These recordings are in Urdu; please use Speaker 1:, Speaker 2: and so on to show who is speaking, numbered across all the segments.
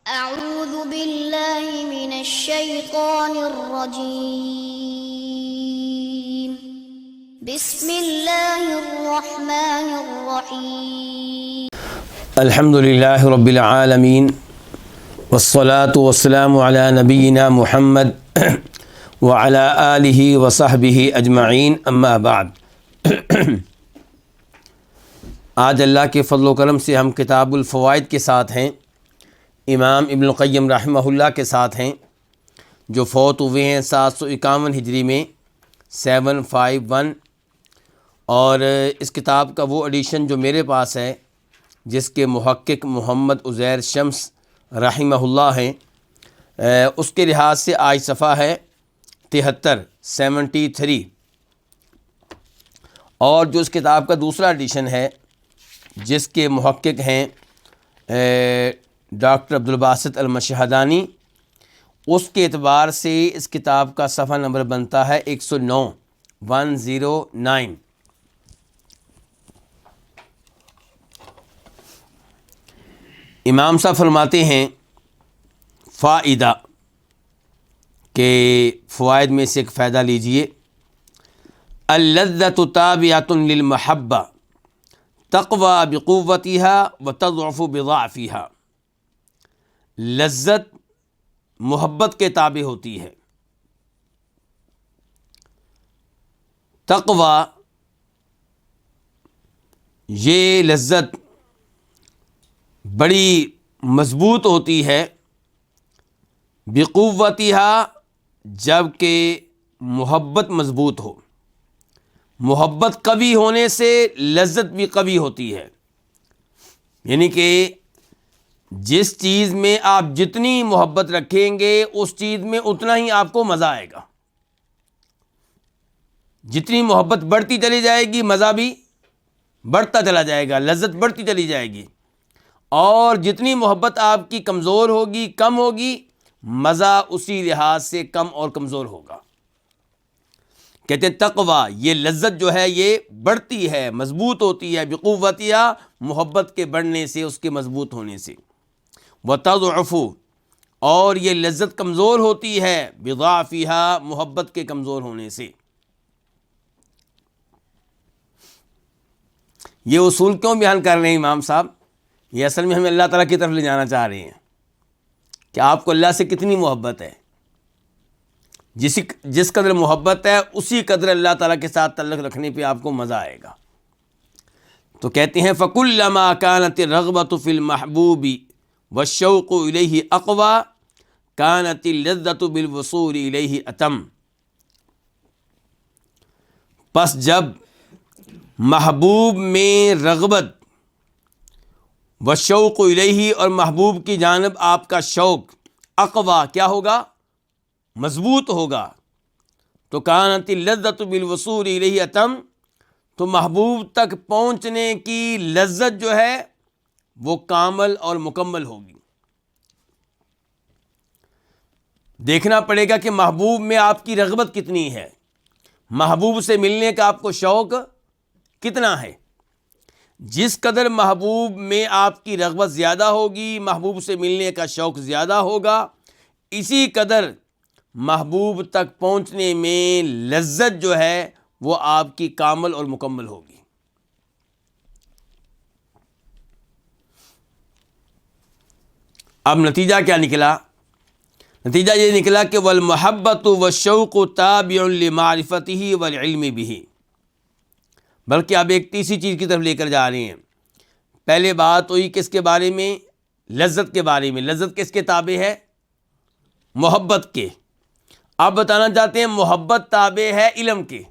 Speaker 1: أعوذ بالله من الشيطان الرجيم بسم الله الرحمن الرحيم
Speaker 2: الحمد للہ رب العالمین والصلاة والسلام علی نبینا محمد وعلی آلہ وصحبہ اجمعین اما بعد۔ آج اللہ کے فضل و کرم سے ہم کتاب الفوائد کے ساتھ ہیں، امام ابن القیم رحمہ اللہ کے ساتھ ہیں، جو فوت ہوئے ہیں 751 ہجری میں 751، اور اس کتاب کا وہ ایڈیشن جو میرے پاس ہے جس کے محقق محمد عزیر شمس رحمہ اللہ ہیں، اس کے لحاظ سے آج صفحہ ہے 73 اور جو اس کتاب کا دوسرا ایڈیشن ہے جس کے محقق ہیں ڈاکٹر عبدالباسط المشہدانی، اس کے اعتبار سے اس کتاب کا صفحہ نمبر بنتا ہے 109۔ امام صاحب فرماتے ہیں فائدہ کہ فوائد میں سے ایک فائدہ لیجئے، اللذۃ تابعۃ للمحبہ تقوی بقوتها وتضعف بضعفها۔ لذت محبت کے تابع ہوتی ہے، تقوی یہ لذت بڑی مضبوط ہوتی ہے، بقوتها جب کہ محبت مضبوط ہو، محبت قوی ہونے سے لذت بھی قوی ہوتی ہے، یعنی کہ جس چیز میں آپ جتنی محبت رکھیں گے اس چیز میں اتنا ہی آپ کو مزہ آئے گا۔ جتنی محبت بڑھتی چلی جائے گی مزہ بھی بڑھتا چلا جائے گا، لذت بڑھتی چلی جائے گی، اور جتنی محبت آپ کی کمزور ہوگی، کم ہوگی، مزہ اسی لحاظ سے کم اور کمزور ہوگا۔ کہتے ہیں تقوی یہ لذت جو ہے یہ بڑھتی ہے، مضبوط ہوتی ہے، بقوتیا محبت کے بڑھنے سے، اس کے مضبوط ہونے سے، وتضعف اور یہ لذت کمزور ہوتی ہے، بضعفها محبت کے کمزور ہونے سے۔ یہ اصول کیوں بیان کر رہے ہیں امام صاحب؟ یہ اصل میں ہمیں اللہ تعالیٰ کی طرف لے جانا چاہ رہے ہیں کہ آپ کو اللہ سے کتنی محبت ہے، جس قدر محبت ہے اسی قدر اللہ تعالیٰ کے ساتھ تعلق رکھنے پہ آپ کو مزہ آئے گا۔ تو کہتے ہیں فَكُلَّمَا كَانَتِ الرَّغْبَةُ فِي الْمَحْبُوبِ وَالشَّوْقُ إِلَيْهِ أَقْوَى كَانَتِ اللَّذَّةُ بِالْوُصُولِ إِلَيْهِ أَتَمَّ۔ پس جب محبوب میں رغبت، والشوق الیہ اور محبوب کی جانب آپ کا شوق، اقویٰ کیا ہوگا؟ مضبوط ہوگا، تو کانت اللذۃ بالوصول الیہ اتم، تو محبوب تک پہنچنے کی لذت جو ہے وہ کامل اور مکمل ہوگی۔ دیکھنا پڑے گا کہ محبوب میں آپ کی رغبت کتنی ہے، محبوب سے ملنے کا آپ کو شوق کتنا ہے۔ جس قدر محبوب میں آپ کی رغبت زیادہ ہوگی، محبوب سے ملنے کا شوق زیادہ ہوگا، اسی قدر محبوب تک پہنچنے میں لذت جو ہے وہ آپ کی کامل اور مکمل ہوگی۔ اب نتیجہ کیا نکلا؟ نتیجہ یہ نکلا کہ والمحبۃ والشوق تابع لمعرفتہ والعلم بہ، بلکہ اب ایک تیسری چیز کی طرف لے کر جا رہے ہیں۔ پہلے بات ہوئی کس کے بارے میں؟ لذت کے بارے میں۔ لذت کس کے تابع ہے؟ محبت کے۔ اب بتانا چاہتے ہیں محبت تابع ہے علم کے۔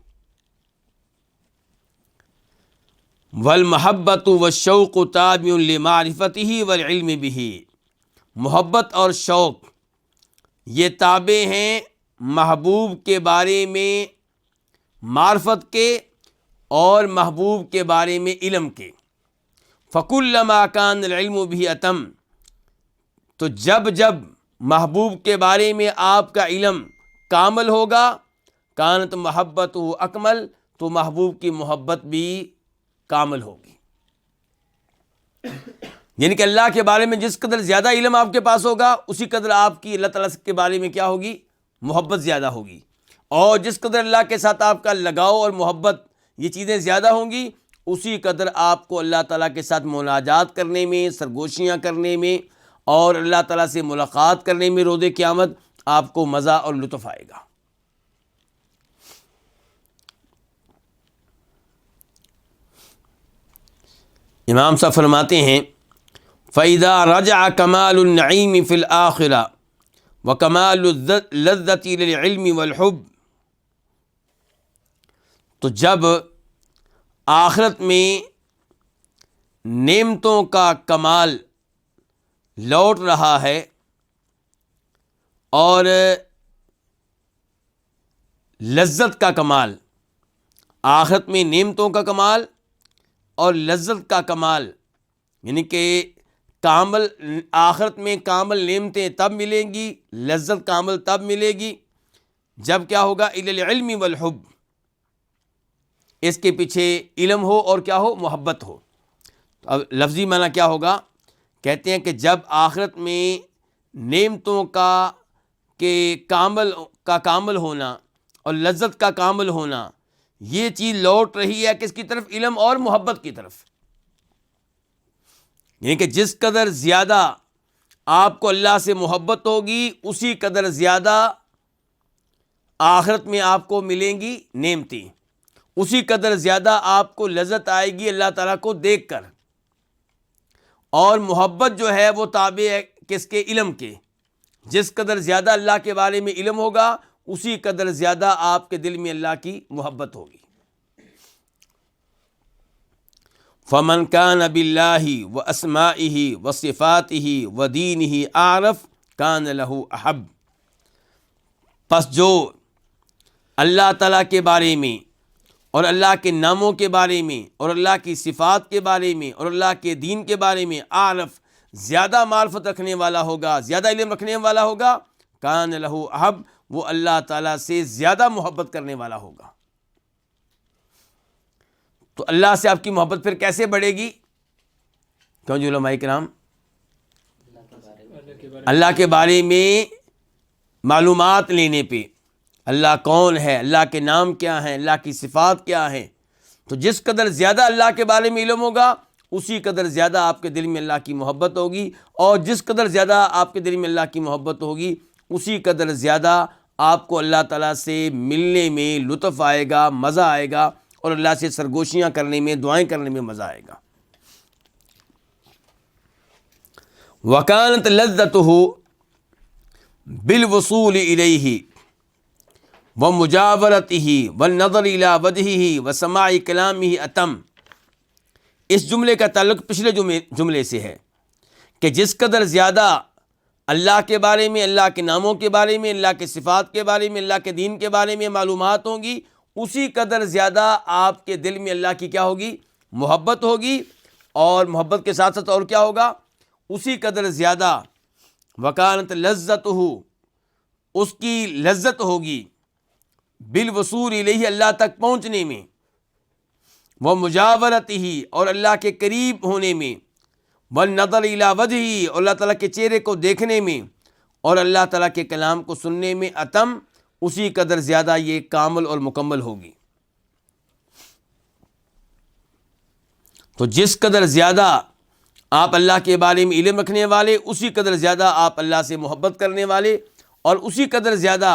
Speaker 2: والمحبۃ والشوق تابع لمعرفتہ والعلم بہ، محبت اور شوق یہ تابع ہیں محبوب کے بارے میں معرفت کے اور محبوب کے بارے میں علم کے۔ فَكُلَّمَا كَانَ الْعِلْمُ بِهِ أَتَمَّ، تو جب جب محبوب کے بارے میں آپ کا علم کامل ہوگا، كانت محبتہ اکمل، تو محبوب کی محبت بھی کامل ہوگی۔ یعنی کہ اللہ کے بارے میں جس قدر زیادہ علم آپ کے پاس ہوگا اسی قدر آپ کی اللہ تعالیٰ کے بارے میں کیا ہوگی؟ محبت زیادہ ہوگی. اور جس قدر اللہ کے ساتھ آپ کا لگاؤ اور محبت یہ چیزیں زیادہ ہوں گی اسی قدر آپ کو اللہ تعالیٰ کے ساتھ مناجات کرنے میں، سرگوشیاں کرنے میں اور اللہ تعالیٰ سے ملاقات کرنے میں روز قیامت آپ کو مزہ اور لطف آئے گا. امام صاحب فرماتے ہیں فَإِذَا رَجَعَ كَمَالُ النَّعِيمِ فِي الْآخِرَةِ وَكَمَالُ اللَّذَّةِ لِلْعِلْمِ وَالْحُبِّ، تو جب آخرت میں نعمتوں کا کمال لوٹ رہا ہے اور لذت کا کمال، آخرت میں نعمتوں کا کمال اور لذت کا کمال، یعنی کہ کامل آخرت میں کامل نعمتیں تب ملیں گی، لذت کامل تب ملے گی جب کیا ہوگا؟ العلم والحب، اس کے پیچھے علم ہو اور کیا ہو؟ محبت ہو. اب لفظی معنی کیا ہوگا؟ کہتے ہیں کہ جب آخرت میں نعمتوں کا کامل ہونا اور لذت کا کامل ہونا یہ چیز لوٹ رہی ہے کس کی طرف؟ علم اور محبت کی طرف. یعنی کہ جس قدر زیادہ آپ کو اللہ سے محبت ہوگی اسی قدر زیادہ آخرت میں آپ کو ملیں گی نعمتیں، اسی قدر زیادہ آپ کو لذت آئے گی اللہ تعالیٰ کو دیکھ کر. اور محبت جو ہے وہ تابع ہے کس کے؟ علم کے. جس قدر زیادہ اللہ کے بارے میں علم ہوگا اسی قدر زیادہ آپ کے دل میں اللہ کی محبت ہوگی. فَمَنْ كَانَ بِاللَّهِ وَأَسْمَائِهِ وَصِفَاتِهِ وَدِينِهِ أَعْرَفَ كَانَ لَهُ أَحَبَّ، پس جو اللہ تعالیٰ کے بارے میں اور اللہ کے ناموں کے بارے میں اور اللہ کی صفات کے بارے میں اور اللہ کے دین کے بارے میں اعرف زیادہ معرفت رکھنے والا ہوگا، زیادہ علم رکھنے والا ہوگا، کان لہو احب، وہ اللہ تعالیٰ سے زیادہ محبت کرنے والا ہوگا. تو اللہ سے آپ کی محبت پھر کیسے بڑھے گی؟ کیوں جی علماء کرام؟ اللہ کے بارے میں معلومات لینے پہ، اللہ کون ہے، اللہ کے نام کیا ہیں، اللہ کی صفات کیا ہیں. تو جس قدر زیادہ اللہ کے بارے میں علم ہوگا اسی قدر زیادہ آپ کے دل میں اللہ کی محبت ہوگی، اور جس قدر زیادہ آپ کے دل میں اللہ کی محبت ہوگی اسی قدر زیادہ آپ کو اللہ تعالیٰ سے ملنے میں لطف آئے گا، مزہ آئے گا، اور اللہ سے سرگوشیاں کرنے میں، دعائیں کرنے میں مزہ آئے گا. وَكَانَتْ لَذَّتُهُ بِالْوُصُولِ إِلَيْهِ وَمُجَاوَرَتِهِ وَالنَّظَرِ إِلَىٰ وَجْهِهِ وَسَمَاعِ كَلَامِهِ أَتَم. اس جملے کا تعلق پچھلے جملے سے ہے کہ جس قدر زیادہ اللہ کے بارے میں، اللہ کے ناموں کے بارے میں، اللہ کے صفات کے بارے میں، اللہ کے دین کے بارے میں معلومات ہوں گی اسی قدر زیادہ آپ کے دل میں اللہ کی کیا ہوگی؟ محبت ہوگی. اور محبت کے ساتھ ساتھ اور کیا ہوگا؟ اسی قدر زیادہ وکانت لذتہ، اس کی لذت ہوگی، بالوصول الیہ، اللہ تک پہنچنے میں، وہ مجاورتہ، اور اللہ کے قریب ہونے میں، والنظر الی وجہہ، اور اللہ تعالیٰ کے چہرے کو دیکھنے میں، اور اللہ تعالیٰ کے کلام کو سننے میں، اتم، اسی قدر زیادہ یہ کامل اور مکمل ہوگی. تو جس قدر زیادہ آپ اللہ کے بارے میں علم رکھنے والے اسی قدر زیادہ آپ اللہ سے محبت کرنے والے، اور اسی قدر زیادہ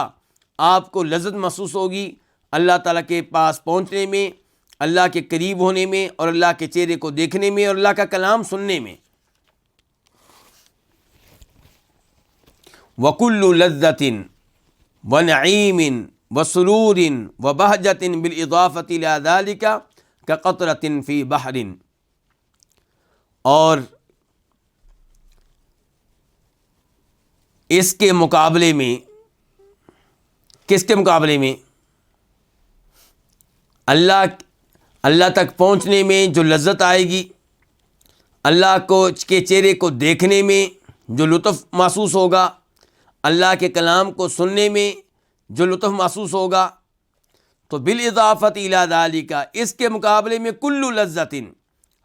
Speaker 2: آپ کو لذت محسوس ہوگی اللہ تعالیٰ کے پاس پہنچنے میں، اللہ کے قریب ہونے میں، اور اللہ کے چہرے کو دیکھنے میں، اور اللہ کا کلام سننے میں. وَكُلُّ لَذَّةٍ وَنَعِيمٍ وَسُرُورٍ وَبَهْجَةٍ بِالْإِضَافَةِ إِلَىٰ ذَلِكَ كَقَطْرَةٍ فِي بَحْرٍ. اور اس کے مقابلے میں، کس کے مقابلے میں؟ اللہ تک پہنچنے میں جو لذت آئے گی، اللہ کے چہرے کو دیکھنے میں جو لطف محسوس ہوگا، اللہ کے کلام کو سننے میں جو لطف محسوس ہوگا، تو بالاضافت الی ذالک، اس کے مقابلے میں کل لذت،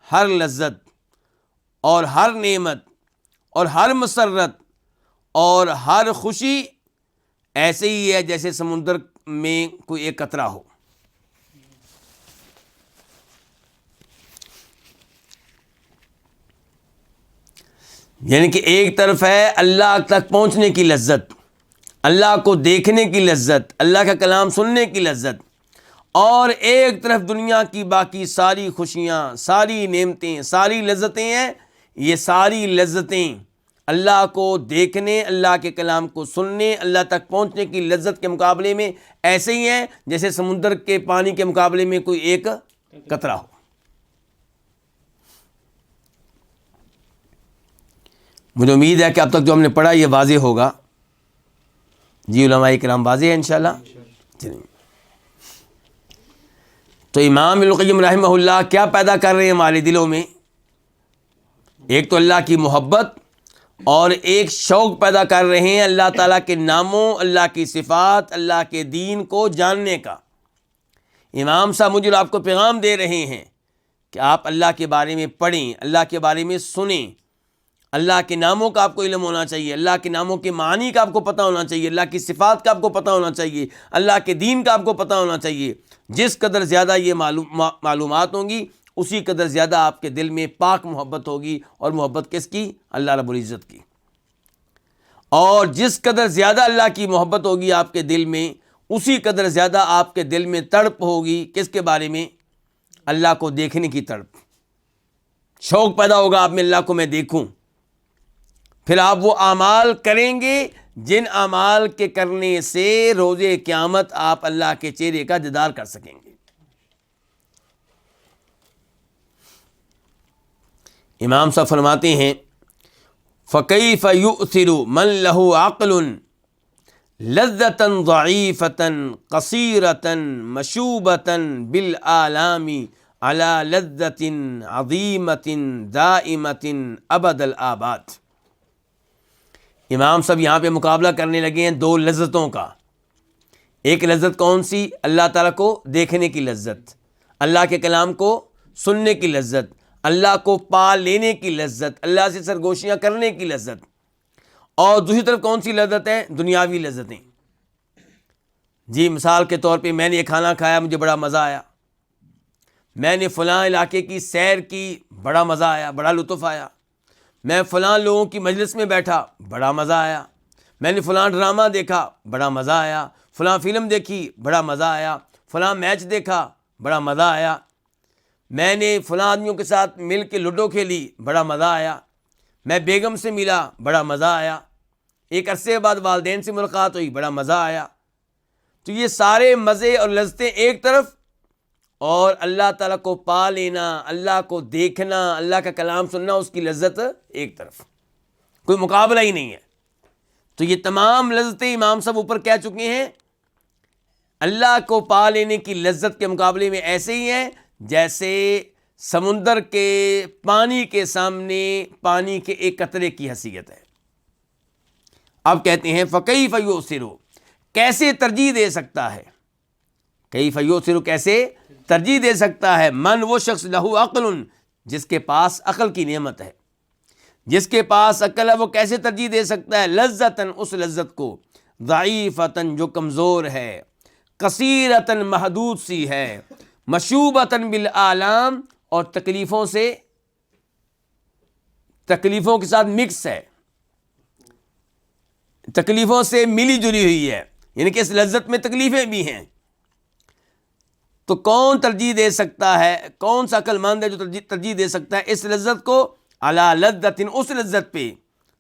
Speaker 2: ہر لذت، اور ہر نعمت اور ہر مسرت اور ہر خوشی ایسے ہی ہے جیسے سمندر میں کوئی ایک قطرہ ہو. یعنی کہ ایک طرف ہے اللہ تک پہنچنے کی لذت، اللہ کو دیکھنے کی لذت، اللہ کا کلام سننے کی لذت، اور ایک طرف دنیا کی باقی ساری خوشیاں، ساری نعمتیں، ساری لذتیں ہیں. یہ ساری لذتیں اللہ کو دیکھنے، اللہ کے کلام کو سننے، اللہ تک پہنچنے کی لذت کے مقابلے میں ایسے ہی ہیں جیسے سمندر کے پانی کے مقابلے میں کوئی ایک قطرہ ہو. مجھے امید ہے کہ اب تک جو ہم نے پڑھا یہ واضح ہوگا. جی علماء کرام واضح ہے انشاءاللہ. چلیے، تو امام ابن القیم رحمہ اللہ کیا پیدا کر رہے ہیں ہمارے دلوں میں؟ ایک تو اللہ کی محبت اور ایک شوق پیدا کر رہے ہیں اللہ تعالیٰ کے ناموں، اللہ کی صفات، اللہ کے دین کو جاننے کا. امام صاحب مجھے اور آپ کو پیغام دے رہے ہیں کہ آپ اللہ کے بارے میں پڑھیں، اللہ کے بارے میں سنیں. اللہ کے ناموں کا آپ کو علم ہونا چاہیے، اللہ کے ناموں کے معنی کا آپ کو پتہ ہونا چاہیے، اللہ کی صفات کا آپ کو پتہ ہونا چاہیے، اللہ کے دین کا آپ کو پتہ ہونا چاہیے. جس قدر زیادہ یہ معلومات ہوں گی اسی قدر زیادہ آپ کے دل میں پاک محبت ہوگی. اور محبت کس کی؟ اللہ رب العزت کی. اور جس قدر زیادہ اللہ کی محبت ہوگی آپ کے دل میں اسی قدر زیادہ آپ کے دل میں تڑپ ہوگی. کس کے بارے میں؟ اللہ کو دیکھنے کی تڑپ. شوق پیدا ہوگا آپ میں، اللہ کو میں دیکھوں. پھر آپ وہ اعمال کریں گے جن اعمال کے کرنے سے روز قیامت آپ اللہ کے چہرے کا دیدار کر سکیں گے. امام صاحب فرماتے ہیں فَكَيْفَ يُؤْثِرُ مَنْ لَهُ عَقْلٌ لَذَّةً ضَعِيفَةً قَصِيرَةً مَشُوبَةً بِالْآلَامِ عَلَى لَذَّةٍ عَظِيمَةٍ دَائِمَةٍ أَبَدَ الْآبَادِ. امام صاحب یہاں پہ مقابلہ کرنے لگے ہیں دو لذتوں کا. ایک لذت کون سی؟ اللہ تعالیٰ کو دیکھنے کی لذت، اللہ کے کلام کو سننے کی لذت، اللہ کو پا لینے کی لذت، اللہ سے سرگوشیاں کرنے کی لذت. اور دوسری طرف کون سی لذت ہے؟ دنیاوی لذتیں. جی مثال کے طور پہ میں نے یہ کھانا کھایا، مجھے بڑا مزہ آیا. میں نے فلاں علاقے کی سیر کی، بڑا مزہ آیا، بڑا لطف آیا. میں فلاں لوگوں کی مجلس میں بیٹھا، بڑا مزہ آیا. میں نے فلاں ڈرامہ دیکھا، بڑا مزہ آیا. فلاں فلم دیکھی، بڑا مزہ آیا. فلاں میچ دیکھا، بڑا مزہ آیا. میں نے فلاں آدمیوں کے ساتھ مل کے لوڈو کھیلی، بڑا مزہ آیا. میں بیگم سے ملا، بڑا مزہ آیا. ایک عرصے بعد والدین سے ملاقات ہوئی، بڑا مزہ آیا. تو یہ سارے مزے اور لذتیں ایک طرف، اور اللہ تعالیٰ کو پا لینا، اللہ کو دیکھنا، اللہ کا کلام سننا، اس کی لذت ایک طرف. کوئی مقابلہ ہی نہیں ہے. تو یہ تمام لذتیں امام صاحب اوپر کہہ چکے ہیں اللہ کو پا لینے کی لذت کے مقابلے میں ایسے ہی ہیں جیسے سمندر کے پانی کے سامنے پانی کے ایک قطرے کی حیثیت ہے. اب کہتے ہیں فَكَيْفَ يُؤْثِرُ، کیسے ترجیح دے سکتا ہے؟ کیف یؤثر، کیسے ترجیح دے سکتا ہے؟ من، وہ شخص، لہو عقل، جس کے پاس عقل کی نعمت ہے، جس کے پاس عقل ہے وہ کیسے ترجیح دے سکتا ہے؟ لذتاً، اس لذت کو، ضعیفتاً، جو کمزور ہے، قصیرتاً، محدود سی ہے، مشوبتاً بالآلام، اور تکلیفوں کے ساتھ مکس ہے، تکلیفوں سے ملی جلی ہوئی ہے. یعنی کہ اس لذت میں تکلیفیں بھی ہیں. تو کون ترجیح دے سکتا ہے؟ کون سا عقل مند ہے جو ترجیح دے سکتا ہے اس لذت کو؟ علی لذت، اس لذت پہ،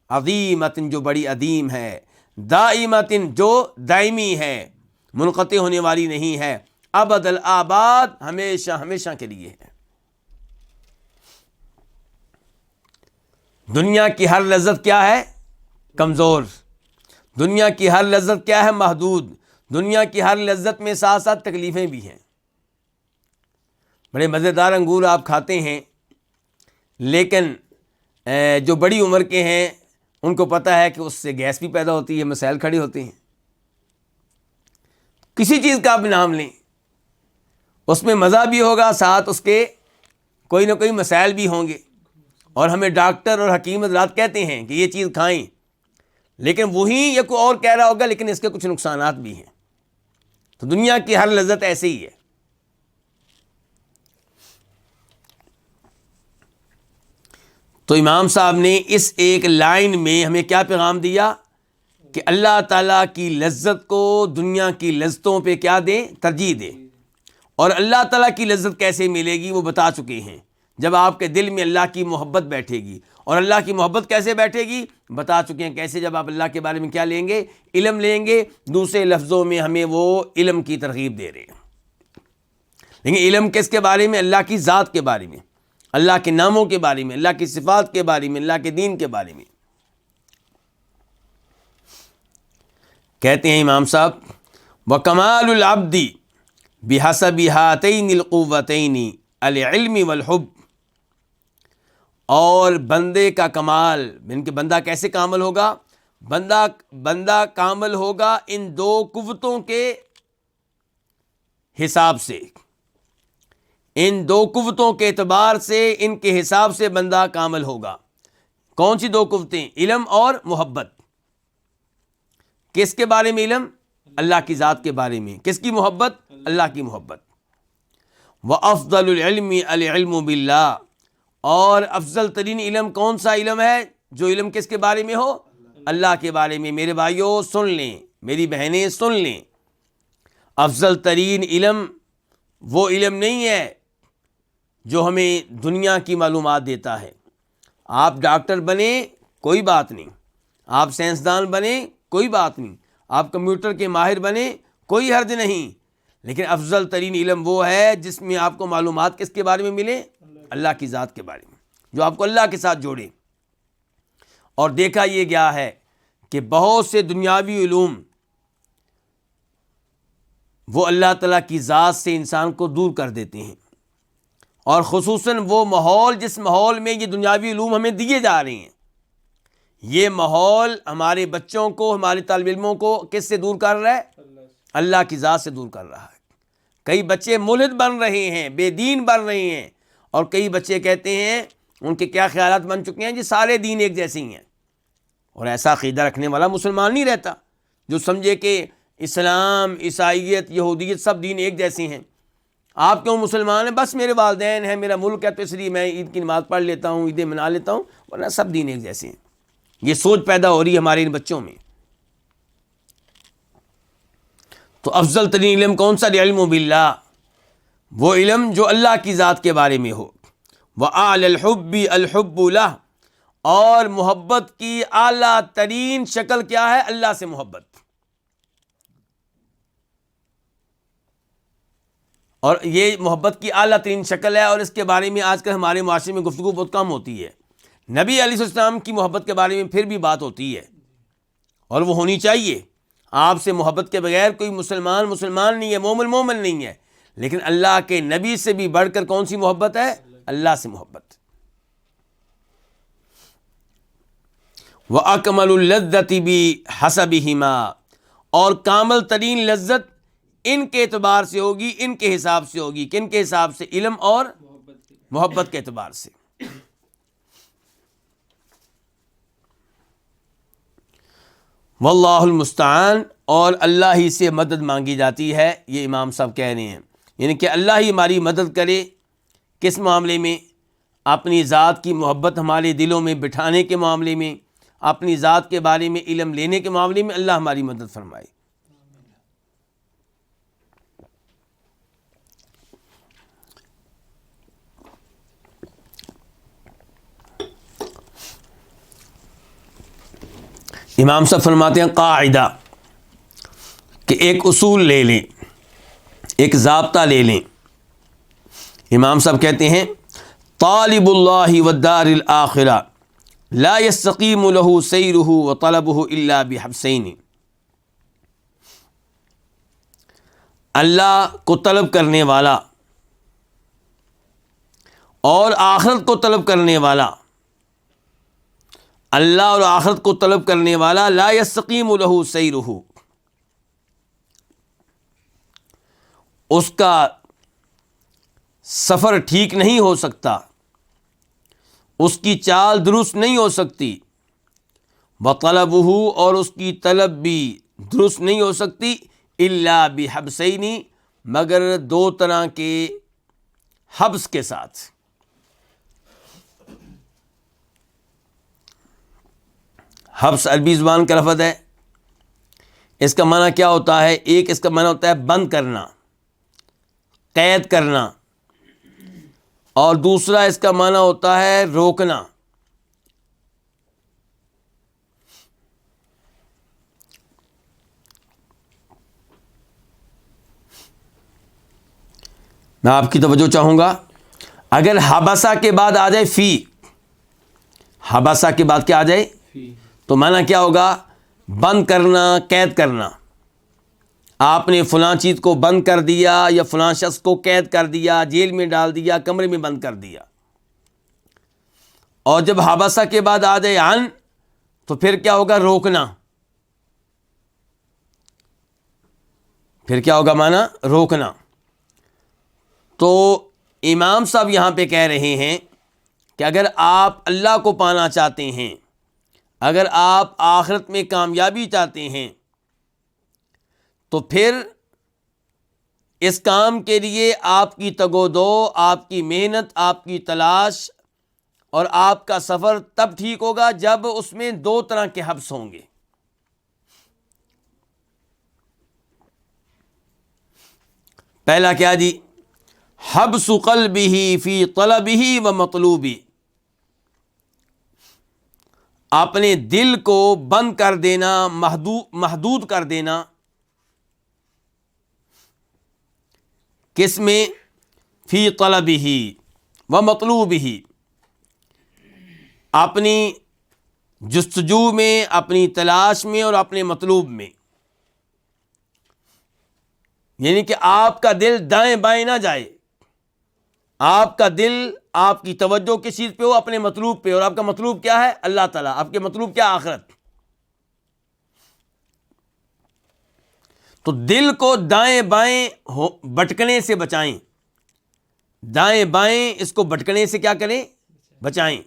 Speaker 2: عظیمت، جو بڑی عظیم ہے، دائمت، جو دائمی ہے، منقطع ہونے والی نہیں ہے، ابد الآباد، ہمیشہ ہمیشہ کے لیے ہے. دنیا کی ہر لذت کیا ہے؟ کمزور. دنیا کی ہر لذت کیا ہے؟ محدود. دنیا کی ہر لذت میں ساتھ ساتھ تکلیفیں بھی ہیں. بڑے مزیدار انگور آپ کھاتے ہیں، لیکن جو بڑی عمر کے ہیں ان کو پتہ ہے کہ اس سے گیس بھی پیدا ہوتی ہے، مسائل کھڑے ہوتے ہیں. کسی چیز کا آپ نام لیں، اس میں مزہ بھی ہوگا، ساتھ اس کے کوئی نہ کوئی مسائل بھی ہوں گے. اور ہمیں ڈاکٹر اور حکیم حضرات کہتے ہیں کہ یہ چیز کھائیں، لیکن وہی یہ کوئی اور کہہ رہا ہوگا لیکن اس کے کچھ نقصانات بھی ہیں۔ تو دنیا کی ہر لذت ایسے ہی ہے۔ تو امام صاحب نے اس ایک لائن میں ہمیں کیا پیغام دیا کہ اللہ تعالیٰ کی لذت کو دنیا کی لذتوں پہ کیا دیں؟ ترجیح دیں۔ اور اللہ تعالیٰ کی لذت کیسے ملے گی وہ بتا چکے ہیں، جب آپ کے دل میں اللہ کی محبت بیٹھے گی۔ اور اللہ کی محبت کیسے بیٹھے گی بتا چکے ہیں، کیسے؟ جب آپ اللہ کے بارے میں کیا لیں گے؟ علم لیں گے۔ دوسرے لفظوں میں ہمیں وہ علم کی ترغیب دے رہے ہیں، لیکن علم کس کے بارے میں؟ اللہ کی ذات کے بارے میں، اللہ کے ناموں کے بارے میں، اللہ کی صفات کے بارے میں، اللہ کے دین کے بارے میں۔ کہتے ہیں امام صاحب وَكَمَالُ الْعَبْدِ بِحَسَبِ هَاتَيْنِ الْقُوَّتَيْنِ الْعِلْمِ وَالْحُبِّ، اور بندے کا کمال، یعنی کہ بندہ کیسے کامل ہوگا؟ بندہ کامل ہوگا ان دو قوتوں کے حساب سے، ان دو قوتوں کے اعتبار سے، ان کے حساب سے بندہ کامل ہوگا۔ کون سی دو قوتیں؟ علم اور محبت۔ کس کے بارے میں علم؟ اللہ کی ذات کے بارے میں۔ کس کی محبت؟ اللہ کی محبت۔ وَأَفْضَلُ الْعِلْمِ الْعِلْمُ بِاللَّهِ، اور افضل ترین علم کون سا علم ہے؟ جو علم کس کے بارے میں ہو؟ اللہ کے بارے میں۔ میرے بھائیوں سن لیں، میری بہنیں سن لیں، افضل ترین علم وہ علم نہیں ہے جو ہمیں دنیا کی معلومات دیتا ہے۔ آپ ڈاکٹر بنیں کوئی بات نہیں، آپ سائنسدان بنیں کوئی بات نہیں، آپ کمپیوٹر کے ماہر بنیں کوئی حرج نہیں، لیکن افضل ترین علم وہ ہے جس میں آپ کو معلومات کس کے بارے میں ملے؟ اللہ کی ذات کے بارے میں، جو آپ کو اللہ کے ساتھ جوڑے۔ اور دیکھا یہ گیا ہے کہ بہت سے دنیاوی علوم وہ اللہ تعالیٰ کی ذات سے انسان کو دور کر دیتے ہیں، اور خصوصاً وہ ماحول جس ماحول میں یہ دنیاوی علوم ہمیں دیے جا رہے ہیں، یہ ماحول ہمارے بچوں کو، ہمارے طالب علموں کو کس سے دور کر رہا ہے؟ اللہ کی ذات سے دور کر رہا ہے۔ کئی بچے ملحد بن رہے ہیں، بے دین بن رہے ہیں، اور کئی بچے کہتے ہیں، ان کے کیا خیالات بن چکے ہیں جی سارے دین ایک جیسے ہی ہیں۔ اور ایسا عقیدہ رکھنے والا مسلمان نہیں رہتا جو سمجھے کہ اسلام، عیسائیت، یہودیت سب دین ایک جیسے ہیں۔ آپ کیوں مسلمان ہیں؟ بس میرے والدین ہیں، میرا ملک ہے تو اس لیے میں عید کی نماز پڑھ لیتا ہوں، عیدیں منا لیتا ہوں، ورنہ سب دین ایک جیسے ہیں۔ یہ سوچ پیدا ہو رہی ہے ہمارے ان بچوں میں۔ تو افضل ترین علم کون سا؟ العلم باللہ، وہ علم جو اللہ کی ذات کے بارے میں ہو۔ وَأَعْلَى الْحُبِّ الْحُبُّ لَهُ، اور محبت کی اعلیٰ ترین شکل کیا ہے؟ اللہ سے محبت۔ اور یہ محبت کی اعلیٰ ترین شکل ہے، اور اس کے بارے میں آج کل ہمارے معاشرے میں گفتگو بہت کم ہوتی ہے۔ نبی علیہ السلام کی محبت کے بارے میں پھر بھی بات ہوتی ہے، اور وہ ہونی چاہیے۔ آپ سے محبت کے بغیر کوئی مسلمان نہیں ہے، مومن نہیں ہے، لیکن اللہ کے نبی سے بھی بڑھ کر کون سی محبت ہے؟ اللہ سے محبت۔ وَأَكْمَلُ اللَّذَّةِ بِحَسَبِهِمَا، اور کامل ترین لذت ان کے اعتبار سے ہوگی، ان کے حساب سے ہوگی۔ کن کے حساب سے؟ علم اور محبت کے اعتبار سے۔ واللہ المستعان، اور اللہ ہی سے مدد مانگی جاتی ہے، یہ امام صاحب کہہ رہے ہیں، یعنی کہ اللہ ہی ہماری مدد کرے۔ کس معاملے میں؟ اپنی ذات کی محبت ہمارے دلوں میں بٹھانے کے معاملے میں، اپنی ذات کے بارے میں علم لینے کے معاملے میں اللہ ہماری مدد فرمائے۔ امام صاحب فرماتے ہیں قاعدہ، کہ ایک اصول لے لیں، ایک ضابطہ لے لیں۔ امام صاحب کہتے ہیں طالب اللہ والدار الآخرہ لا يستقیم له سیرہ وطلبہ الا بحبسین، اللہ کو طلب کرنے والا اور آخرت کو طلب کرنے والا، اللہ اور آخرت کو طلب کرنے والا لا یستقیم له سیرہ، اس کا سفر ٹھیک نہیں ہو سکتا، اس کی چال درست نہیں ہو سکتی، وطلبہ اور اس کی طلب بھی درست نہیں ہو سکتی، الا بحبسین مگر دو طرح کے حبس کے ساتھ۔ حبس عربی زبان کا لفظ ہے، اس کا معنی کیا ہوتا ہے؟ ایک اس کا معنی ہوتا ہے بند کرنا، قید کرنا، اور دوسرا اس کا معنی ہوتا ہے روکنا۔ میں آپ کی توجہ چاہوں گا، اگر حبسہ کے بعد آ جائے فی، حبسہ کے بعد کیا آ جائے تو معنی کیا ہوگا؟ بند کرنا، قید کرنا۔ آپ نے فلاں چیز کو بند کر دیا یا فلاں شخص کو قید کر دیا، جیل میں ڈال دیا، کمرے میں بند کر دیا۔ اور جب حبسہ کے بعد آ جائے عن تو پھر کیا ہوگا؟ روکنا۔ پھر کیا ہوگا معنی؟ روکنا۔ تو امام صاحب یہاں پہ کہہ رہے ہیں کہ اگر آپ اللہ کو پانا چاہتے ہیں، اگر آپ آخرت میں کامیابی چاہتے ہیں، تو پھر اس کام کے لیے آپ کی تگ و دو، آپ کی محنت، آپ کی تلاش اور آپ کا سفر تب ٹھیک ہوگا جب اس میں دو طرح کے حبس ہوں گے۔ پہلا کیا جی؟ حبس قلبہ فی طلبہ و مطلوبہ، اپنے دل کو بند کر دینا، محدود کر دینا۔ کس میں؟ فی طلبہ و مطلوبہ، اپنی جستجو میں، اپنی تلاش میں اور اپنے مطلوب میں۔ یعنی کہ آپ کا دل دائیں بائیں نہ جائے، آپ کا دل، آپ کی توجہ کس چیز پہ ہو؟ اپنے مطلوب پہ۔ اور آپ کا مطلوب کیا ہے؟ اللہ تعالیٰ۔ آپ کے مطلوب کیا؟ آخرت۔ تو دل کو دائیں بائیں بھٹکنے سے بچائیں، دائیں بائیں اس کو بھٹکنے سے کیا کریں؟ بچائیں۔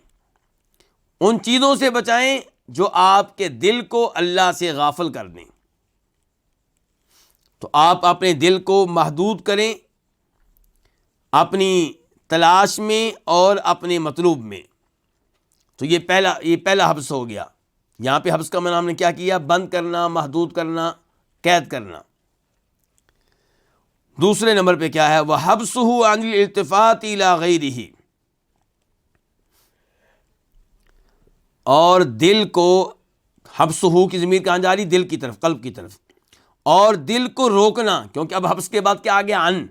Speaker 2: ان چیزوں سے بچائیں جو آپ کے دل کو اللہ سے غافل کر دیں۔ تو آپ اپنے دل کو محدود کریں اپنی تلاش میں اور اپنے مطلوب میں۔ تو یہ پہلا حبس ہو گیا۔ یہاں پہ حبس کا معنی ہم نے کیا کیا؟ بند کرنا، محدود کرنا، قید کرنا۔ دوسرے نمبر پہ کیا ہے؟ وَحَبْسُهُ عَنِ الِالْتِفَاتِ إِلَىٰ غَيْرِهِ، اور دل کو، حبسہ کی ضمیر کہاں جا رہی؟ دل کی طرف، قلب کی طرف۔ اور دل کو روکنا، کیونکہ اب حبس کے بعد کیا آ گیا؟ عن۔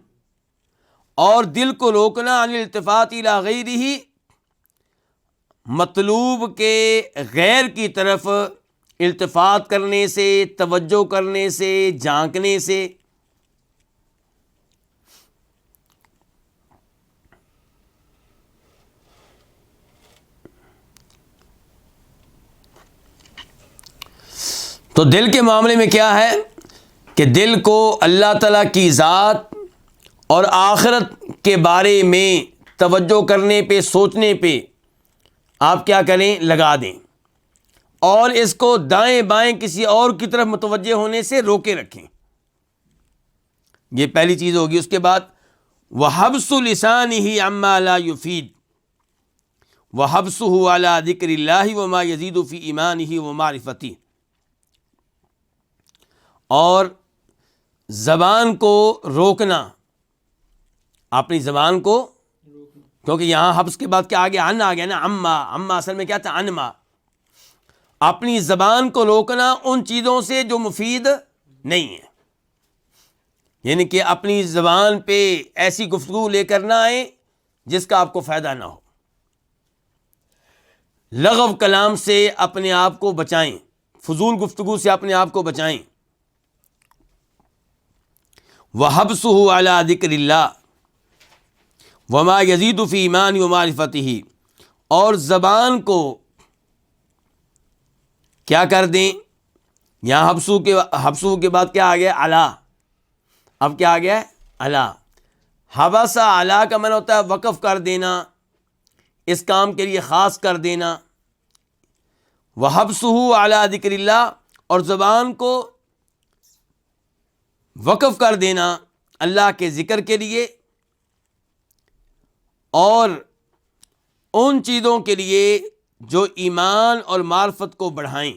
Speaker 2: اور دل کو روکنا عن الالتفات الی غیرہ، مطلوب کے غیر کی طرف التفات کرنے سے، توجہ کرنے سے، جھانکنے سے۔ تو دل کے معاملے میں کیا ہے کہ دل کو اللہ تعالیٰ کی ذات اور آخرت کے بارے میں توجہ کرنے پہ، سوچنے پہ آپ کیا کریں؟ لگا دیں، اور اس کو دائیں بائیں کسی اور کی طرف متوجہ ہونے سے روکے رکھیں۔ یہ پہلی چیز ہوگی۔ اس کے بعد وَحَبْسُ لِسَانِهِ عَمَّا لَا يُفِيدُ وَحَبْسُهُ عَلَى ذِكْرِ اللَّهِ وَمَا يَزِيدُ فِي إِيمَانِهِ وَمَعْرِفَتِهِ، اور زبان کو روکنا، اپنی زبان کو، کیونکہ یہاں حبس کے بعد کیا آ گیا؟ عن آ گیا نا۔ اما اصل میں کیا تھا؟ انما۔ اپنی زبان کو روکنا ان چیزوں سے جو مفید نہیں ہے، یعنی کہ اپنی زبان پہ ایسی گفتگو لے کر نہ آئیں جس کا آپ کو فائدہ نہ ہو۔ لغو کلام سے اپنے آپ کو بچائیں، فضول گفتگو سے اپنے آپ کو بچائیں۔ وَحَبْسُهُ عَلَى ذِكْرِ اللَّهِ وَمَا يَزِيدُ فِي إِيمَانِهِ وَمَعْرِفَتِهِ، اور زبان کو کیا کر دیں؟ یہاں حبسو کے بعد کیا آ گیا؟ علا۔ اب کیا آ گیا؟ علا۔ حبسہ علا کا معنی ہوتا ہے وقف کر دینا، اس کام کے لیے خاص کر دینا، وَحَبْسُهُ عَلَى ذِكْرِ اللَّهِ، اور زبان کو وقف کر دینا اللہ کے ذکر کے لیے اور ان چیزوں کے لیے جو ایمان اور معرفت کو بڑھائیں۔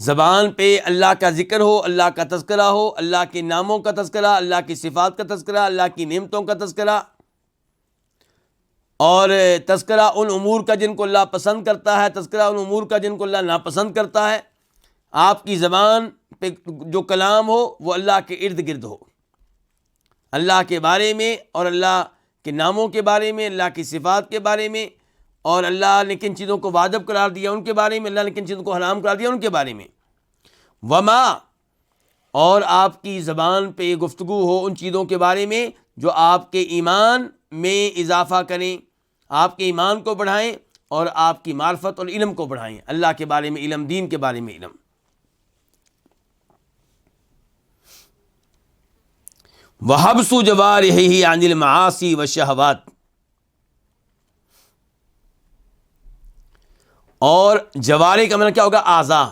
Speaker 2: زبان پہ اللہ کا ذکر ہو، اللہ کا تذکرہ ہو، اللہ کے ناموں کا تذکرہ، اللہ کی صفات کا تذکرہ، اللہ کی نعمتوں کا تذکرہ، اور تذکرہ ان امور کا جن کو اللہ پسند کرتا ہے، تذکرہ ان امور کا جن کو اللہ ناپسند کرتا ہے۔ آپ کی زبان پہ جو کلام ہو وہ اللہ کے ارد گرد ہو، اللہ کے بارے میں اور اللہ کے ناموں کے بارے میں، اللہ کی صفات کے بارے میں، اور اللہ نے کن چیزوں کو واجب قرار دیا ان کے بارے میں، اللہ نے کن چیزوں کو حرام قرار دیا ان کے بارے میں۔ وما، اور آپ کی زبان پہ گفتگو ہو ان چیزوں کے بارے میں جو آپ کے ایمان میں اضافہ کریں، آپ کے ایمان کو بڑھائیں اور آپ کی معرفت اور علم کو بڑھائیں، اللہ کے بارے میں علم، دین کے بارے میں علم۔ وَحَبْسُ جَوَارِحِهِ عَنِ الْمَعَاصِي وَالشَّهَوَاتِ، اور جوارح کا مطلب کیا ہوگا؟ اعضاء،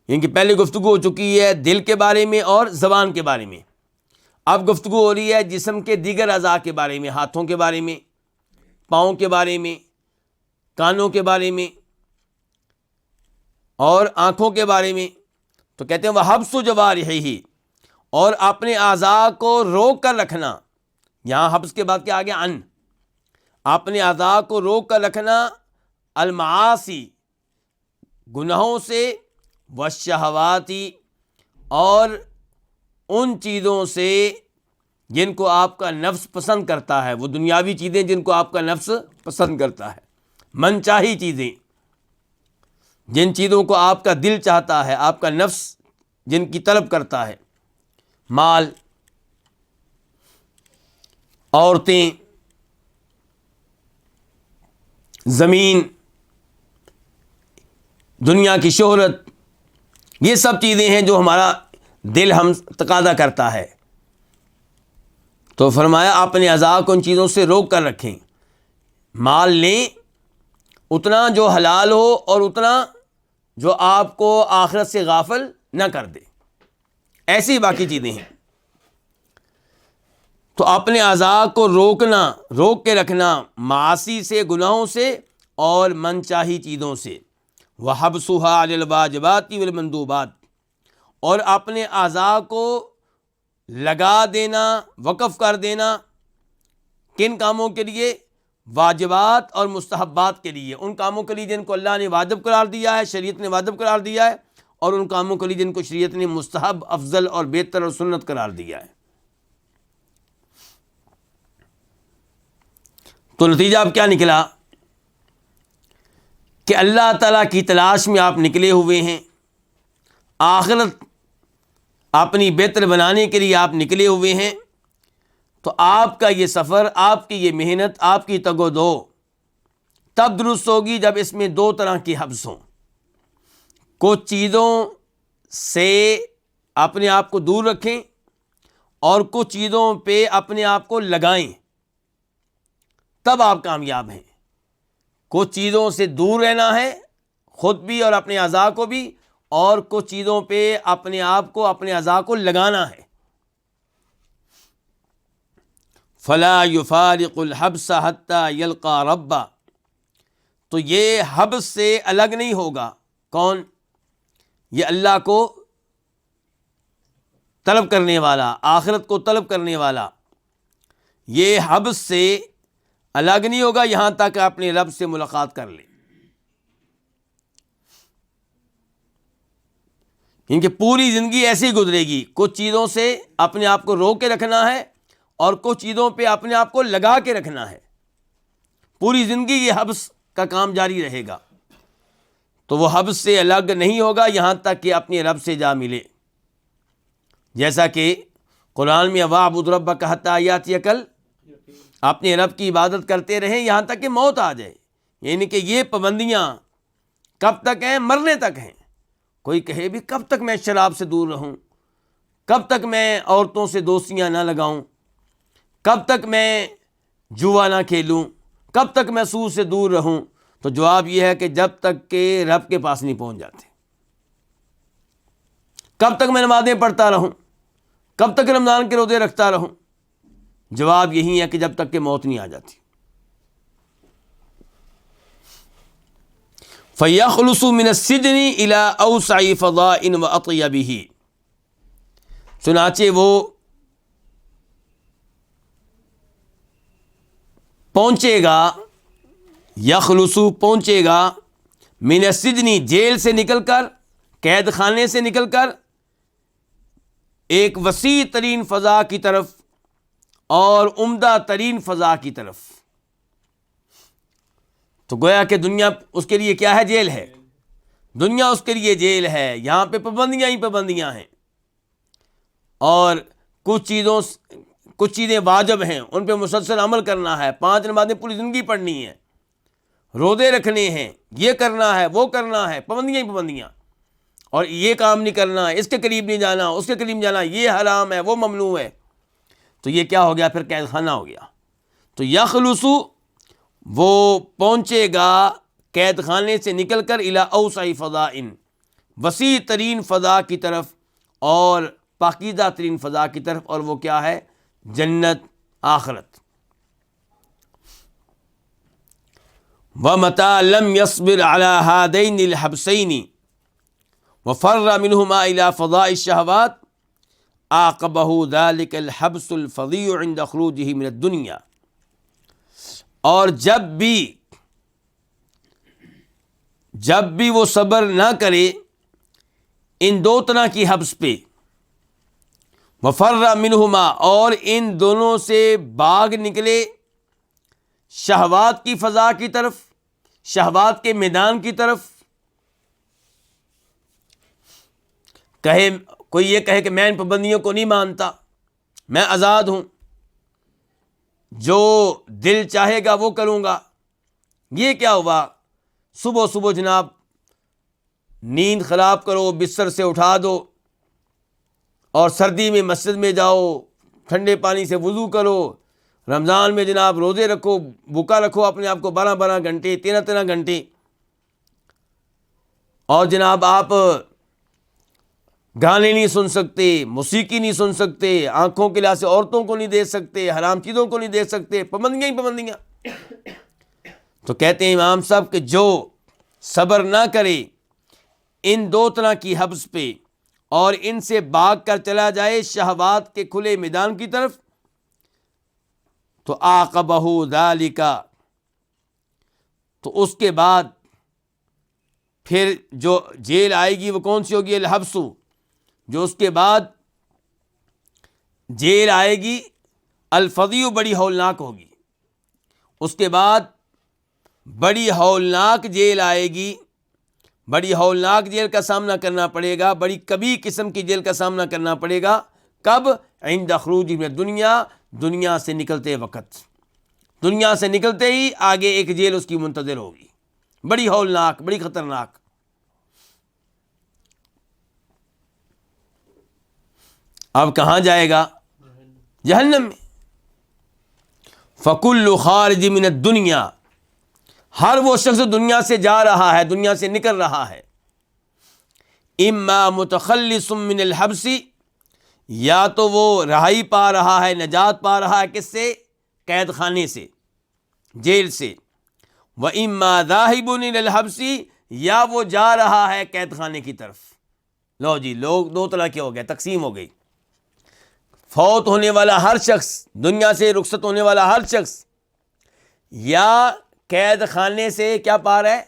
Speaker 2: یعنی کہ پہلے گفتگو ہو چکی ہے دل کے بارے میں اور زبان کے بارے میں، اب گفتگو ہو رہی ہے جسم کے دیگر اعضاء کے بارے میں، ہاتھوں کے بارے میں، پاؤں کے بارے میں، کانوں کے بارے میں اور آنکھوں کے بارے میں۔ تو کہتے ہیں وَحَبْسُ جَوَارِحِهِ، اور اپنے اعضاء کو روک کر رکھنا، یہاں حبس کے بعد کیا آ گیا؟ ان، اپنے اعضاء کو روک کر رکھنا، المعاصی، گناہوں سے، والشہواتی، اور ان چیزوں سے جن کو آپ کا نفس پسند کرتا ہے، وہ دنیاوی چیزیں جن کو آپ کا نفس پسند کرتا ہے، من چاہی چیزیں، جن چیزوں کو آپ کا دل چاہتا ہے، آپ کا نفس جن کی طلب کرتا ہے، مال، عورتیں، زمین، دنیا کی شہرت، یہ سب چیزیں ہیں جو ہمارا دل ہم تقاضا کرتا ہے۔ تو فرمایا اپنے اعضاء کو ان چیزوں سے روک کر رکھیں، مال لیں اتنا جو حلال ہو اور اتنا جو آپ کو آخرت سے غافل نہ کر دے، ایسی باقی چیزیں ہیں۔ تو اپنے اعضاء کو روکنا، روک کے رکھنا معاصی سے، گناہوں سے اور من چاہی چیزوں سے، وَحَبْسُهَا عَلَى الْوَاجِبَاتِ وَالْمَنْدُوبَاتِ، اور اپنے اعضاء کو لگا دینا، وقف کر دینا، کن کاموں کے لیے؟ واجبات اور مستحبات کے لیے، ان کاموں کے لیے جن کو اللہ نے واجب قرار دیا ہے، شریعت نے واجب قرار دیا ہے، اور ان کاموں کے لیے جن کو شریعت نے مستحب، افضل اور بہتر اور سنت قرار دیا ہے۔ تو نتیجہ اب کیا نکلا کہ اللہ تعالیٰ کی تلاش میں آپ نکلے ہوئے ہیں، آخرت اپنی بہتر بنانے کے لیے آپ نکلے ہوئے ہیں۔ تو آپ کا یہ سفر، آپ کی یہ محنت، آپ کی تگ و دو تب درست ہوگی جب اس میں دو طرح کی حبس ہوں، کچھ چیزوں سے اپنے آپ کو دور رکھیں اور کچھ چیزوں پہ اپنے آپ کو لگائیں، تب آپ کامیاب ہیں۔ کچھ چیزوں سے دور رہنا ہے، خود بھی اور اپنے اعضاء کو بھی، اور کچھ چیزوں پہ اپنے آپ کو، اپنے اعضاء کو لگانا ہے۔ فلا يفارق الحبس حتى يلقى ربا، تو یہ حبس سے الگ نہیں ہوگا، کون؟ یہ اللہ کو طلب کرنے والا، آخرت کو طلب کرنے والا، یہ حبس سے الگ نہیں ہوگا یہاں تک اپنے رب سے ملاقات کر لے۔ کیونکہ پوری زندگی ایسے ہی گزرے گی، کچھ چیزوں سے اپنے آپ کو روک کے رکھنا ہے اور کچھ چیزوں پہ اپنے آپ کو لگا کے رکھنا ہے، پوری زندگی یہ حبس کا کام جاری رہے گا۔ تو وہ حبس سے الگ نہیں ہوگا یہاں تک کہ اپنے رب سے جا ملے، جیسا کہ قرآن میں وَاعْبُدْ رَبَّكَ حَتَّىٰ يَأْتِيَكَ الْيَقِينُ، اپنے رب کی عبادت کرتے رہیں یہاں تک کہ موت آ جائے۔ یعنی کہ یہ پابندیاں کب تک ہیں؟ مرنے تک ہیں۔ کوئی کہے بھی کب تک میں شراب سے دور رہوں، کب تک میں عورتوں سے دوستیاں نہ لگاؤں، کب تک میں جوا نہ کھیلوں، کب تک میں سود سے دور رہوں؟ تو جواب یہ ہے کہ جب تک کہ رب کے پاس نہیں پہنچ جاتے۔ کب تک میں نمازیں پڑھتا رہوں، کب تک رمضان کے روزے رکھتا رہوں؟ جواب یہی ہے کہ جب تک کہ موت نہیں آ جاتی۔ فَيَخْلُصُ مِنَ السِّجْنِ إِلَىٰ أَوْسَعِ فَضَاءٍ وَأَطْيَبِهِ، چنانچہ وہ پہنچے گا، یخلصو پہنچے گا، من السجن جیل سے نکل کر، قید خانے سے نکل کر ایک وسیع ترین فضا کی طرف اور عمدہ ترین فضا کی طرف۔ تو گویا کہ دنیا اس کے لیے کیا ہے؟ جیل ہے۔ دنیا اس کے لیے جیل ہے، یہاں پہ پابندیاں ہی پابندیاں ہیں، اور کچھ چیزیں واجب ہیں، ان پہ مسلسل عمل کرنا ہے، 5 نمازیں پوری زندگی پڑھنی ہے، روزے رکھنے ہیں، یہ کرنا ہے، وہ کرنا ہے، پابندیاں ہی پابندیاں، اور یہ کام نہیں کرنا، اس کے قریب نہیں جانا، اس کے قریب نہیں جانا، یہ حرام ہے، وہ ممنوع ہے۔ تو یہ کیا ہو گیا؟ پھر قید خانہ ہو گیا۔ تو یخلصو وہ پہنچے گا قید خانے سے نکل کر الی اوسع فضاء، وسیع ترین فضا کی طرف اور پاکیزہ ترین فضا کی طرف، اور وہ کیا ہے؟ جنت، آخرت۔ وَمَتَى لَمْ يَصْبِرْ عَلَى هَذَيْنِ الْحَبْسَيْنِ وَفَرَّ مِنْهُمَا إِلَى فَضَاءِ الشَّهَوَاتِ عَاقَبَهُ ذَلِكَ الْحَبْسُ الْفَظِيعُ عِنْدَ خُرُوجِهِ مِنَ الدُّنْيَا، اور جب بھی وہ صبر نہ کرے ان 2 طرح کی حبس پہ، وَفَرَّ مِنْهُمَا، اور ان دونوں سے بھاگ نکلے شہوات کی فضا کی طرف، شہوات کے میدان کی طرف۔ کوئی یہ کہے کہ میں ان پابندیوں کو نہیں مانتا، میں آزاد ہوں، جو دل چاہے گا وہ کروں گا۔ یہ کیا ہوا؟ صبح صبح جناب نیند خراب کرو، بستر سے اٹھا دو، اور سردی میں مسجد میں جاؤ، ٹھنڈے پانی سے وضو کرو، رمضان میں جناب روزے رکھو، بھوکا رکھو اپنے آپ کو 12 گھنٹے، 13 گھنٹے، اور جناب آپ گانے نہیں سن سکتے، موسیقی نہیں سن سکتے، آنکھوں کے لحاظ سے عورتوں کو نہیں دیکھ سکتے، حرام چیزوں کو نہیں دیکھ سکتے، پابندیاں ہی پابندیاں۔ تو کہتے ہیں امام صاحب کہ جو صبر نہ کرے ان 2 طرح کی حبس پہ اور ان سے بھاگ کر چلا جائے شہوات کے کھلے میدان کی طرف، تو عاقبہ ذالک، تو اس کے بعد پھر جو جیل آئے گی وہ کون سی ہوگی؟ الحبس، جو اس کے بعد جیل آئے گی الفظیع، بڑی ہولناک ہوگی۔ اس کے بعد بڑی ہولناک جیل آئے گی، بڑی ہولناک جیل کا سامنا کرنا پڑے گا، بڑی کبھی قسم کی جیل کا سامنا کرنا پڑے گا۔ کب؟ عند خروج من دنیا، دنیا سے نکلتے وقت، دنیا سے نکلتے ہی آگے ایک جیل اس کی منتظر ہوگی، بڑی ہولناک، بڑی خطرناک۔ اب کہاں جائے گا؟ جہنم میں۔ فَكُلُّ خَارِجٍ مِنَ الدُّنْيَا، ہر وہ شخص دنیا سے جا رہا ہے، دنیا سے نکل رہا ہے، اما متخلص من الحبس، یا تو وہ رہائی پا رہا ہے، نجات پا رہا ہے، کس سے؟ قید خانے سے، جیل سے۔ وَإِمَّا ذَاهِبٌ إِلَى الْحَبْسِ، یا وہ جا رہا ہے قید خانے کی طرف۔ لو جی، لوگ 2 طرح کے ہو گئے، تقسیم ہو گئی۔ فوت ہونے والا ہر شخص، دنیا سے رخصت ہونے والا ہر شخص، یا قید خانے سے کیا پا رہا ہے؟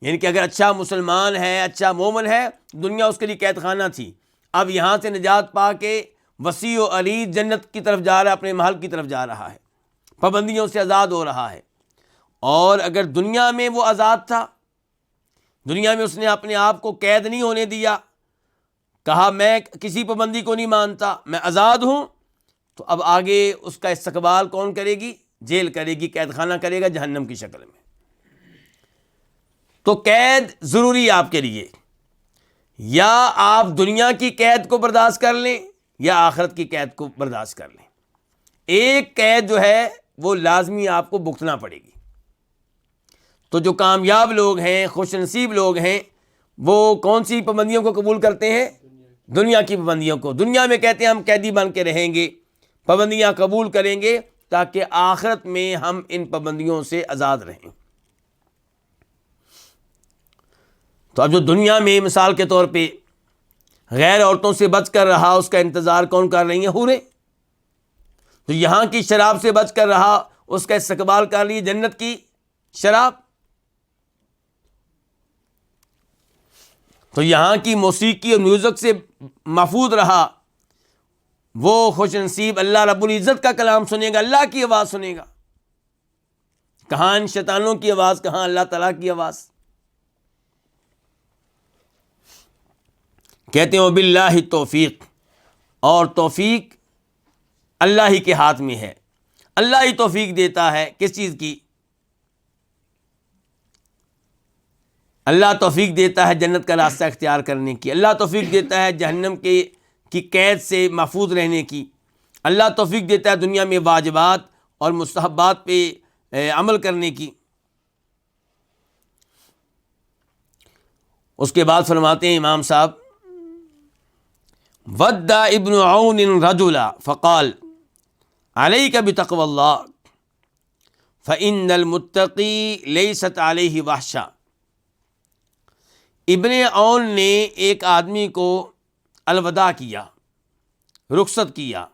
Speaker 2: یعنی کہ اگر اچھا مسلمان ہے، اچھا مومن ہے، دنیا اس کے لیے قید خانہ تھی، اب یہاں سے نجات پا کے وسیع و عریض جنت کی طرف جا رہا ہے، اپنے محل کی طرف جا رہا ہے، پابندیوں سے آزاد ہو رہا ہے۔ اور اگر دنیا میں وہ آزاد تھا، دنیا میں اس نے اپنے آپ کو قید نہیں ہونے دیا، کہا میں کسی پابندی کو نہیں مانتا، میں آزاد ہوں، تو اب آگے اس کا استقبال کون کرے گی؟ جیل کرے گی، قید خانہ کرے گا جہنم کی شکل میں۔ تو قید ضروری ہے آپ کے لیے، یا آپ دنیا کی قید کو برداشت کر لیں یا آخرت کی قید کو برداشت کر لیں۔ ایک قید جو ہے وہ لازمی آپ کو بھگتنا پڑے گی۔ تو جو کامیاب لوگ ہیں، خوش نصیب لوگ ہیں، وہ کون سی پابندیوں کو قبول کرتے ہیں؟ دنیا کی پابندیوں کو۔ دنیا میں کہتے ہیں ہم قیدی بن کے رہیں گے، پابندیاں قبول کریں گے تاکہ آخرت میں ہم ان پابندیوں سے آزاد رہیں۔ تو اب جو دنیا میں مثال کے طور پہ غیر عورتوں سے بچ کر رہا، اس کا انتظار کون کر رہی ہیں؟ حوریں۔ تو یہاں کی شراب سے بچ کر رہا، اس کا استقبال کر رہی ہے جنت کی شراب۔ تو یہاں کی موسیقی اور میوزک سے محفوظ رہا، وہ خوش نصیب اللہ رب العزت کا کلام سنے گا، اللہ کی آواز سنے گا۔ کہاں ان شیطانوں کی آواز، کہاں اللہ تعالیٰ کی آواز۔ کہتے ہیں وباللہ توفیق، اور توفیق اللہ ہی کے ہاتھ میں ہے۔ اللہ ہی توفیق دیتا ہے کس چیز کی؟ اللہ توفیق دیتا ہے جنت کا راستہ اختیار کرنے کی، اللہ توفیق دیتا ہے جہنم کی قید سے محفوظ رہنے کی، اللہ توفیق دیتا ہے دنیا میں واجبات اور مستحبات پہ عمل کرنے کی۔ اس کے بعد فرماتے ہیں امام صاحب، ودع ابن عون رجلا فقال علیک بتقوی اللہ فإن المتقی لیست علیہ وحشہ۔ ابن عون نے ایک آدمی کو الوداع کیا، رخصت کیا،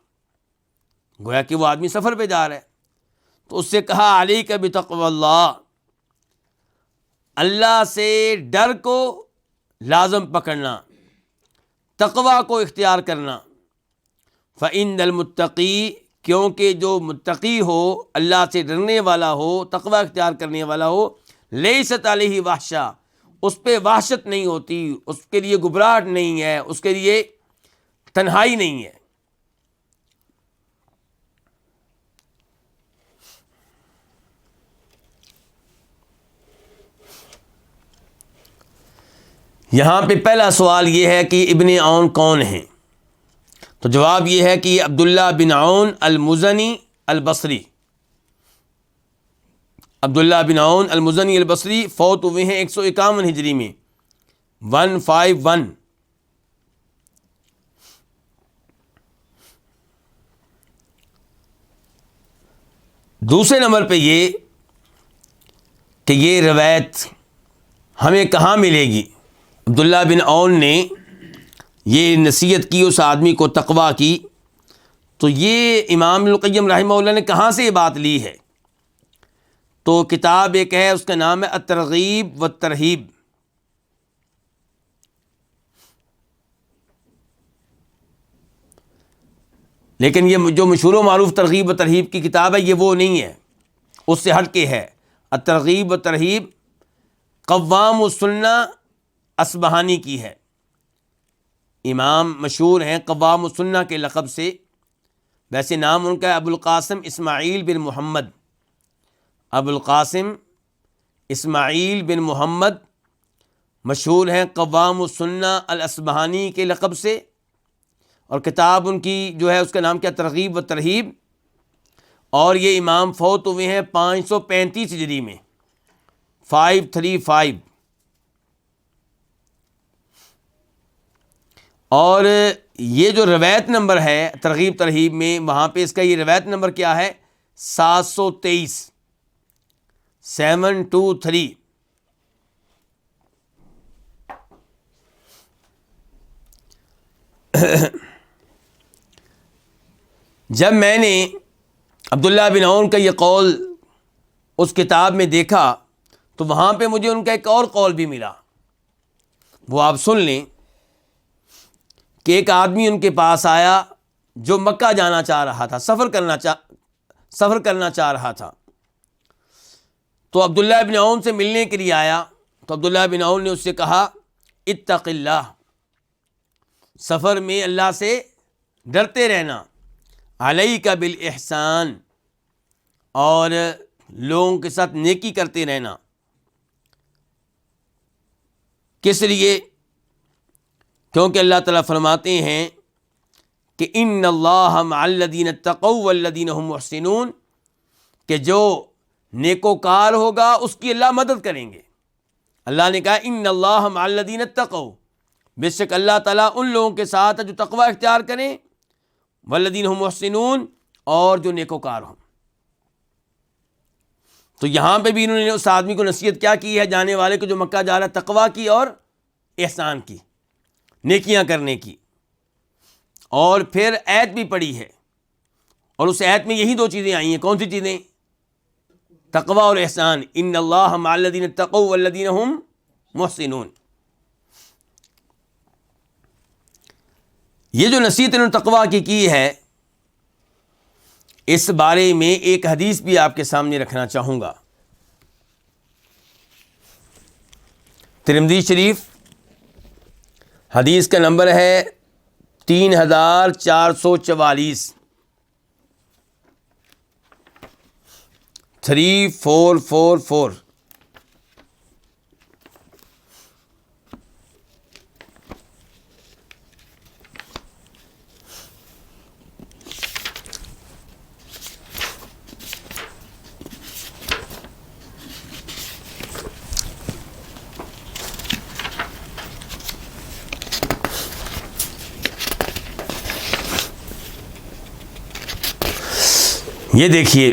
Speaker 2: گویا کہ وہ آدمی سفر پہ جا رہا ہے، تو اس سے کہا علیک بتقوی اللہ، اللہ سے ڈر کو لازم پکڑنا، تقوی کو اختیار کرنا۔ فإن المتقی، کیونکہ جو متقی ہو، اللہ سے ڈرنے والا ہو، تقوی اختیار کرنے والا ہو، لیست علیہ وحشہ، اس پہ وحشت نہیں ہوتی، اس کے لیے گھبراہٹ نہیں ہے، اس کے لیے تنہائی نہیں ہے۔ یہاں پہ پہلا سوال یہ ہے کہ ابن عون کون ہیں؟ تو جواب یہ ہے کہ عبداللہ بن عون المزنی البصری، عبداللہ بن عون المزنی البصری فوت ہوئے ہیں 151 ہجری میں، 151۔ دوسرے نمبر پہ یہ کہ یہ روایت ہمیں کہاں ملے گی؟ عبداللہ بن عون نے یہ نصیحت کی اس آدمی کو تقوی کی، تو یہ امام ابن القیم رحمہ اللہ نے کہاں سے یہ بات لی ہے؟ تو کتاب ایک ہے، اس کا نام ہے الترغیب والترہیب۔ لیکن یہ جو مشہور و معروف ترغیب و ترہیب کی کتاب ہے، یہ وہ نہیں ہے، اس سے ہٹ کے ہے۔ الترغیب و ترہیب قوام السنہ اصبہانی کی ہے، امام مشہور ہیں قوام السنہ کے لقب سے، ویسے نام ان کا ہے ابو القاسم اسماعیل بن محمد، ابو القاسم اسماعیل بن محمد مشہور ہیں قوام السنہ الاصبہانی کے لقب سے، اور کتاب ان کی جو ہے اس کا نام کیا؟ ترغیب و ترہیب، اور یہ امام فوت ہوئے ہیں 535 ہجری میں، 535۔ اور یہ جو روایت نمبر ہے ترغیب ترہیب میں، وہاں پہ اس کا یہ روایت نمبر کیا ہے؟ 723، 723۔ جب میں نے عبداللہ بن عون کا یہ قول اس کتاب میں دیکھا تو وہاں پہ مجھے ان کا ایک اور قول بھی ملا، وہ آپ سن لیں کہ ایک آدمی ان کے پاس آیا جو مکہ جانا چاہ رہا تھا، سفر کرنا چاہ رہا تھا، تو عبداللہ بن عون سے ملنے کے لیے آیا، تو عبداللہ بن عون نے اس سے کہا اتق اللہ، سفر میں اللہ سے ڈرتے رہنا، علیک بالاحسان، اور لوگوں کے ساتھ نیکی کرتے رہنا۔ کس لیے؟ کیونکہ اللہ تعالیٰ فرماتے ہیں کہ ان اللہ مع الذین اتقوا والذین هم محسنون، کہ جو نیکوکار ہوگا اس کی اللہ مدد کریں گے۔ اللہ نے کہا ان اللہ مع الذین اتقوا، بے شک اللہ تعالیٰ ان لوگوں کے ساتھ ہے جو تقوی اختیار کریں، والذین هم محسنون، اور جو نیکوکار ہوں۔ تو یہاں پہ بھی انہوں نے اس آدمی کو نصیحت کیا کی ہے، جانے والے کو جو مکہ جا رہا ہے، تقوی کی اور احسان کی، نیکیاں کرنے کی۔ اور پھر ایت بھی پڑھی ہے، اور اس ایت میں یہی دو چیزیں آئی ہیں۔ کون سی چیزیں؟ تقوی اور احسان۔ ان اللہ مع الذین اتقوا والذین هم محسنون۔ یہ جو نصیحت انہوں نے تقوی کی ہے، اس بارے میں ایک حدیث بھی آپ کے سامنے رکھنا چاہوں گا۔ ترمذی شریف، حدیث کا نمبر ہے 3444، 3444۔ یہ دیکھیے،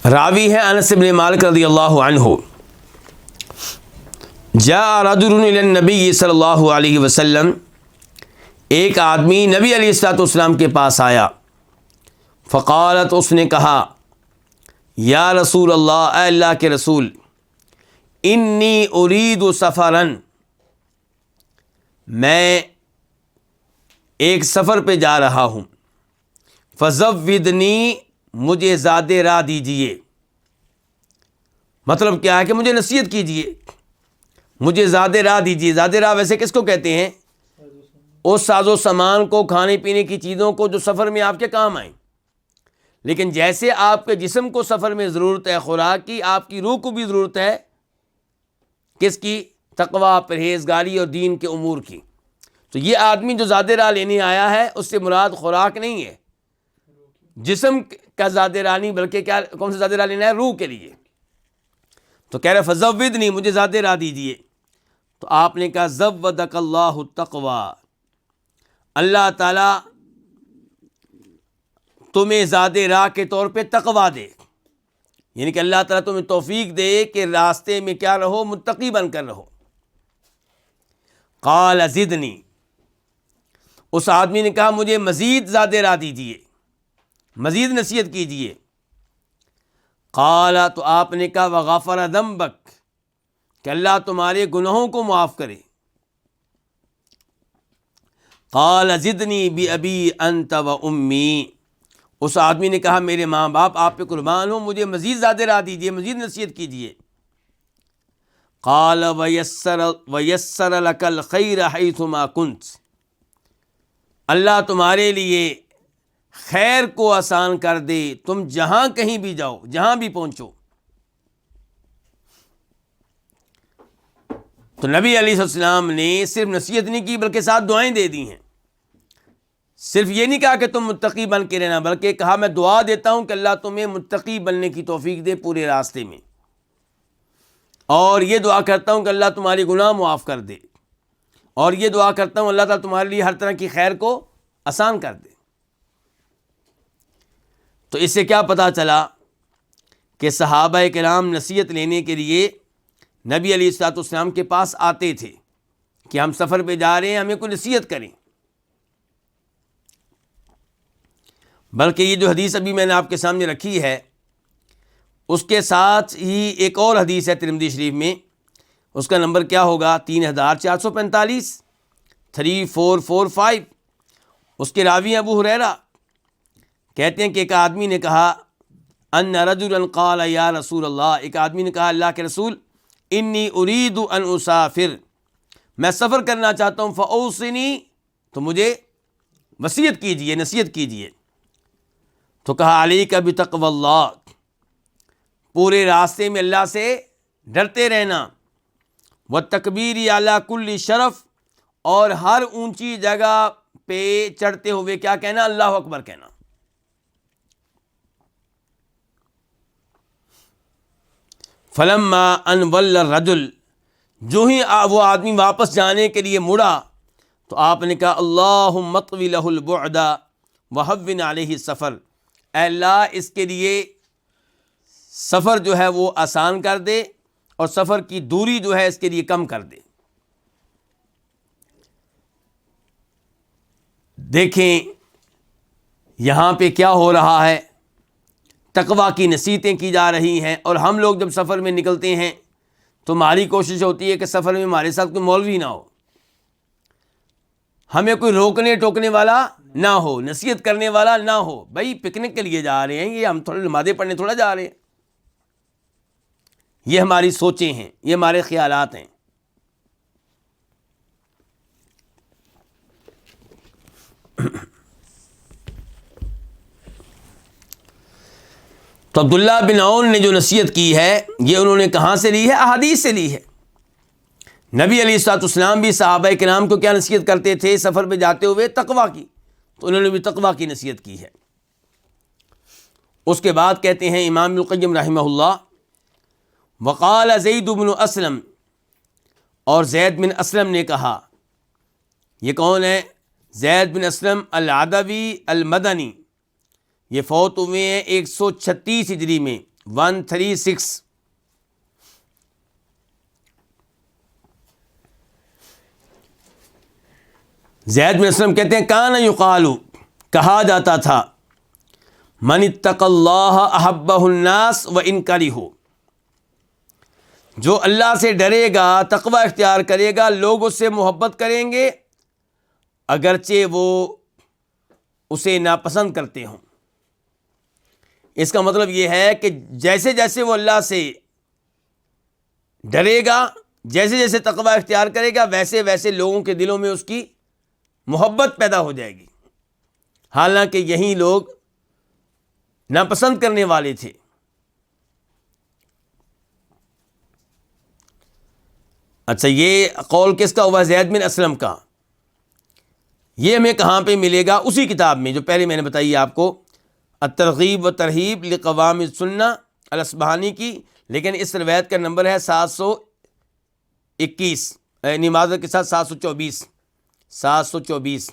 Speaker 2: راوی ہے انس بن مالک رضی اللہ عنہ، جاء رجل الی النبی صلی اللہ علیہ وسلم، ایک آدمی نبی علیہ الصلوۃ والسلام کے پاس آیا، فقالت، اس نے کہا، یا رسول اللہ، اے اللہ کے رسول، انی ارید سفرا، میں ایک سفر پہ جا رہا ہوں، فزودنی، مجھے زاد راہ دیجیے۔ مطلب کیا ہے کہ مجھے نصیحت کیجیے، مجھے زاد راہ دیجیے۔ زاد راہ ویسے کس کو کہتے ہیں؟ اس ساز و سامان کو، کھانے پینے کی چیزوں کو جو سفر میں آپ کے کام آئیں۔ لیکن جیسے آپ کے جسم کو سفر میں ضرورت ہے خوراک کی، آپ کی روح کو بھی ضرورت ہے کس کی؟ تقوی، پرہیزگاری اور دین کے امور کی۔ تو یہ آدمی جو زاد راہ لینے آیا ہے، اس سے مراد خوراک نہیں ہے، جسم کا زاد راہ نہیں، بلکہ کیا، کون سا زاد راہ لینا ہے؟ روح کے لیے۔ تو کہہ رہے فزودنی، مجھے زاد راہ دیجیے۔ تو آپ نے کہا زودک اللہ التقوی، اللہ تعالیٰ تمہیں زاد راہ کے طور پہ تقوی دے، یعنی کہ اللہ تعالیٰ تمہیں توفیق دے کہ راستے میں کیا رہو؟ متقی بن کر رہو۔ قال زدنی، اس آدمی نے کہا مجھے مزید زاد راہ دیجیے، مزید نصیحت کیجیے۔ قال، تو آپ نے کہا وغفر ذنبک، کہ اللہ تمہارے گناہوں کو معاف کرے۔ قال زدنی بأبی انت و امی، اس آدمی نے کہا میرے ماں باپ آپ پہ قربان ہوں، مجھے مزید زاد راہ دیجیے، مزید نصیحت کیجیے۔ قال ویسر لک الخیر حیثما کنت، اللہ تمہارے لیے خیر کو آسان کر دے، تم جہاں کہیں بھی جاؤ، جہاں بھی پہنچو۔ تو نبی علیہ السلام نے صرف نصیحت نہیں کی بلکہ ساتھ دعائیں دے دی ہیں۔ صرف یہ نہیں کہا کہ تم متقی بن کے رہنا، بلکہ کہا میں دعا دیتا ہوں کہ اللہ تمہیں متقی بننے کی توفیق دے پورے راستے میں، اور یہ دعا کرتا ہوں کہ اللہ تمہاری گناہ معاف کر دے، اور یہ دعا کرتا ہوں اللہ تعالیٰ تمہارے لیے ہر طرح کی خیر کو آسان کر دے۔ تو اس سے کیا پتہ چلا کہ صحابہ کرام نصیحت لینے کے لیے نبی علیہ الصلوۃ والسلام کے پاس آتے تھے کہ ہم سفر پہ جا رہے ہیں، ہمیں کوئی نصیحت کریں۔ بلکہ یہ جو حدیث ابھی میں نے آپ کے سامنے رکھی ہے، اس کے ساتھ ہی ایک اور حدیث ہے ترمذی شریف میں، اس کا نمبر کیا ہوگا؟ 3445، 3445۔ اس کے راوی ابو ہریرہ کہتے ہیں کہ ایک آدمی نے کہا ان رجلا قال یا رسول اللہ، ایک آدمی نے کہا اللہ کے رسول، انی ارید ان اسافر، میں سفر کرنا چاہتا ہوں، فاوصنی، تو مجھے وصیت کیجیے، نصیحت کیجیے۔ تو کہا علیک بتقوی اللہ، پورے راستے میں اللہ سے ڈرتے رہنا، والتکبیر علی کل شرف، اور ہر اونچی جگہ پہ چڑھتے ہوئے کیا کہنا؟ اللہ اکبر کہنا. فلما ان ول الرجل، جو ہی وہ آدمی واپس جانے کے لیے مڑا تو آپ نے کہا اللہم اطوی لہ البعد وہون علیہ السفر، اے اللہ اس کے لیے سفر جو ہے وہ آسان کر دے اور سفر کی دوری جو ہے اس کے لیے کم کر دے. دیکھیں یہاں پہ کیا ہو رہا ہے، تقویٰ کی نصیحتیں کی جا رہی ہیں، اور ہم لوگ جب سفر میں نکلتے ہیں تو ہماری کوشش ہوتی ہے کہ سفر میں ہمارے ساتھ کوئی مولوی نہ ہو، ہمیں کوئی روکنے ٹوکنے والا نہ ہو، نصیحت کرنے والا نہ ہو. بھائی پکنک کے لیے جا رہے ہیں، یہ ہم تھوڑے نمازیں پڑھنے تھوڑا جا رہے ہیں. یہ ہماری سوچیں ہیں، یہ ہمارے خیالات ہیں. تو عبداللہ بن عون نے جو نصیحت کی ہے یہ انہوں نے کہاں سے لی ہے؟ احادیث سے لی ہے. نبی علیہ الصلوۃ والسلام بھی صحابہ کرام کو کیا نصیحت کرتے تھے سفر پہ جاتے ہوئے؟ تقویٰ کی. تو انہوں نے بھی تقویٰ کی نصیحت کی ہے. اس کے بعد کہتے ہیں امام ابن القیم رحمہ اللہ، وقال زید بن اسلم، اور زید بن اسلم نے کہا. یہ کون ہے؟ زید بن اسلم العدوی المدنی. یہ فوت ہوئے ہیں 136 ہجری میں، 136. زید بن اسلم کہتے ہیں کان یقال، کہا جاتا تھا، من اتقى اللہ احبہ الناس وان کرہوا، جو اللہ سے ڈرے گا، تقوی اختیار کرے گا، لوگ اس سے محبت کریں گے اگرچہ وہ اسے ناپسند کرتے ہوں. اس کا مطلب یہ ہے کہ جیسے جیسے وہ اللہ سے ڈرے گا، جیسے جیسے تقوی اختیار کرے گا، ویسے ویسے لوگوں کے دلوں میں اس کی محبت پیدا ہو جائے گی، حالانکہ یہی لوگ ناپسند کرنے والے تھے. اچھا یہ قول کس کا ہوا؟ زید بن اسلم کا. یہ ہمیں کہاں پہ ملے گا؟ اسی کتاب میں جو پہلے میں نے بتائی آپ کو، الترغیب و ترہیب لقوام السنہ الاصبہانی کی، لیکن اس روایت کا نمبر ہے 721، یعنی معذرت کے ساتھ 724، 724.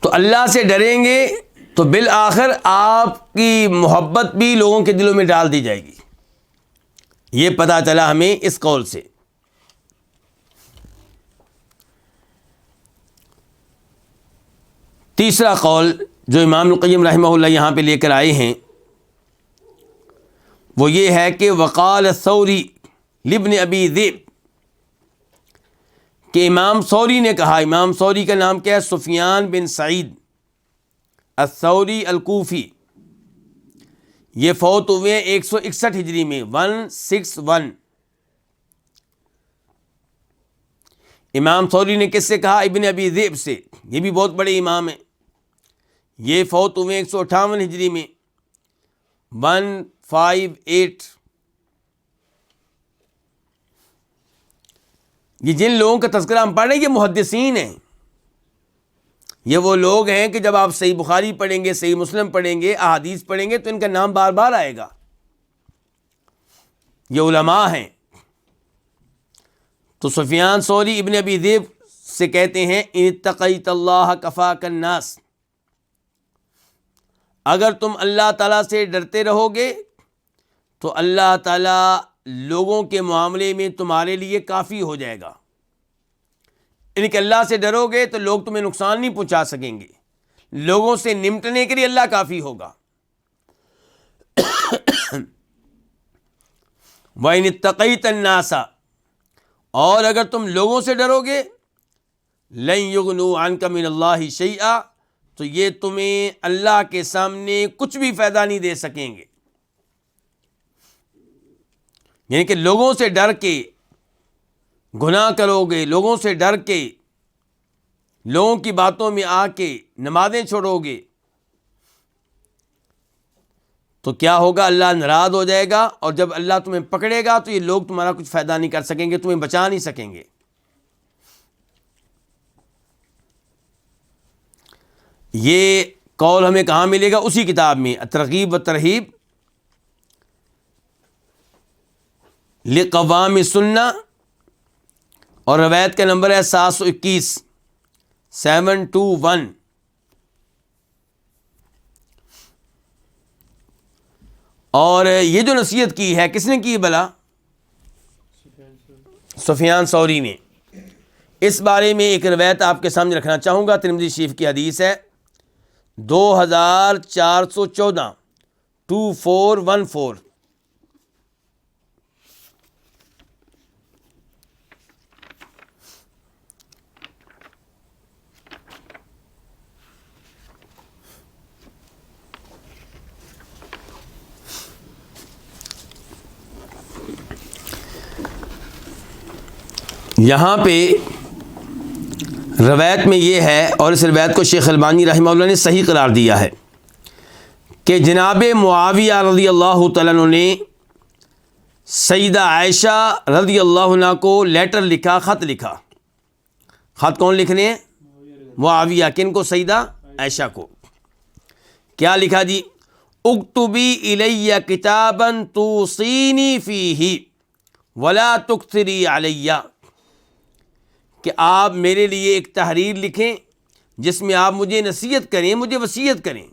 Speaker 2: تو اللہ سے ڈریں گے تو بالآخر آپ کی محبت بھی لوگوں کے دلوں میں ڈال دی جائے گی. یہ پتہ چلا ہمیں اس قول سے. تیسرا قول جو امام القیم رحمہ اللہ یہاں پہ لے کر آئے ہیں وہ یہ ہے کہ وقال الثوری لابن ابی ذئب، کہ امام ثوری نے کہا. امام ثوری کا نام کیا ہے؟ سفیان بن سعید الثوری الکوفی. یہ فوت ہوئے 161 ہجری میں، 161. امام ثوری نے کس سے کہا؟ ابن ابی ذئب سے. یہ بھی بہت بڑے امام ہیں. یہ فوت ہوئے 158 ہجری میں، 158. یہ جن لوگوں کا تذکرہ ہم پڑھ رہے ہیں یہ محدثین ہیں. یہ وہ لوگ ہیں کہ جب آپ صحیح بخاری پڑھیں گے، صحیح مسلم پڑھیں گے، احادیث پڑھیں گے تو ان کا نام بار بار آئے گا. یہ علماء ہیں. تو سفیان ثوری ابن ابی ذئب سے کہتے ہیں ان اتقیت اللہ کفاک الناس، اگر تم اللہ تعالیٰ سے ڈرتے رہو گے تو اللہ تعالیٰ لوگوں کے معاملے میں تمہارے لیے کافی ہو جائے گا. یعنی کہ اللہ سے ڈرو گے تو لوگ تمہیں نقصان نہیں پہنچا سکیں گے، لوگوں سے نمٹنے کے لیے اللہ کافی ہوگا. وَإِنِ اتَّقَيْتَ النَّاسَ، اور اگر تم لوگوں سے ڈرو گے، لَن يُغْنُوا عَنْكَ مِنَ اللَّهِ شَيْئًا، تو یہ تمہیں اللہ کے سامنے کچھ بھی فائدہ نہیں دے سکیں گے. یعنی کہ لوگوں سے ڈر کے گناہ کرو گے، لوگوں سے ڈر کے لوگوں کی باتوں میں آ کے نمازیں چھوڑو گے تو کیا ہوگا؟ اللہ ناراض ہو جائے گا، اور جب اللہ تمہیں پکڑے گا تو یہ لوگ تمہارا کچھ فائدہ نہیں کر سکیں گے، تمہیں بچا نہیں سکیں گے۔ یہ قول ہمیں کہاں ملے گا؟ اسی کتاب میں ترغیب و ترہیب لقوام سنہ، اور روایت کا نمبر ہے 721 721۔ اور یہ جو نصیحت کی ہے کس نے کی بلا؟ سفیان ثوری نے۔ اس بارے میں ایک روایت آپ کے سامنے رکھنا چاہوں گا، ترمذی شریف کی حدیث ہے 2414 2414۔ یہاں پہ روایت میں یہ ہے، اور اس روایت کو شیخ البانی رحمہ اللہ نے صحیح قرار دیا ہے، کہ جناب معاویہ رضی اللہ تعالیٰ عنہ نے سیدہ عائشہ رضی اللہ عنہ کو لیٹر لکھا، خط لکھا۔ خط کون لکھ رہے ہیں؟ معاویہ۔ کن کو؟ سیدہ عائشہ کو۔ کیا لکھا جی؟ اکتبی الی کتابا توصینی فیہ ولا تکثری علی، کہ آپ میرے لیے ایک تحریر لکھیں جس میں آپ مجھے نصیحت کریں، مجھے وصیت کریں،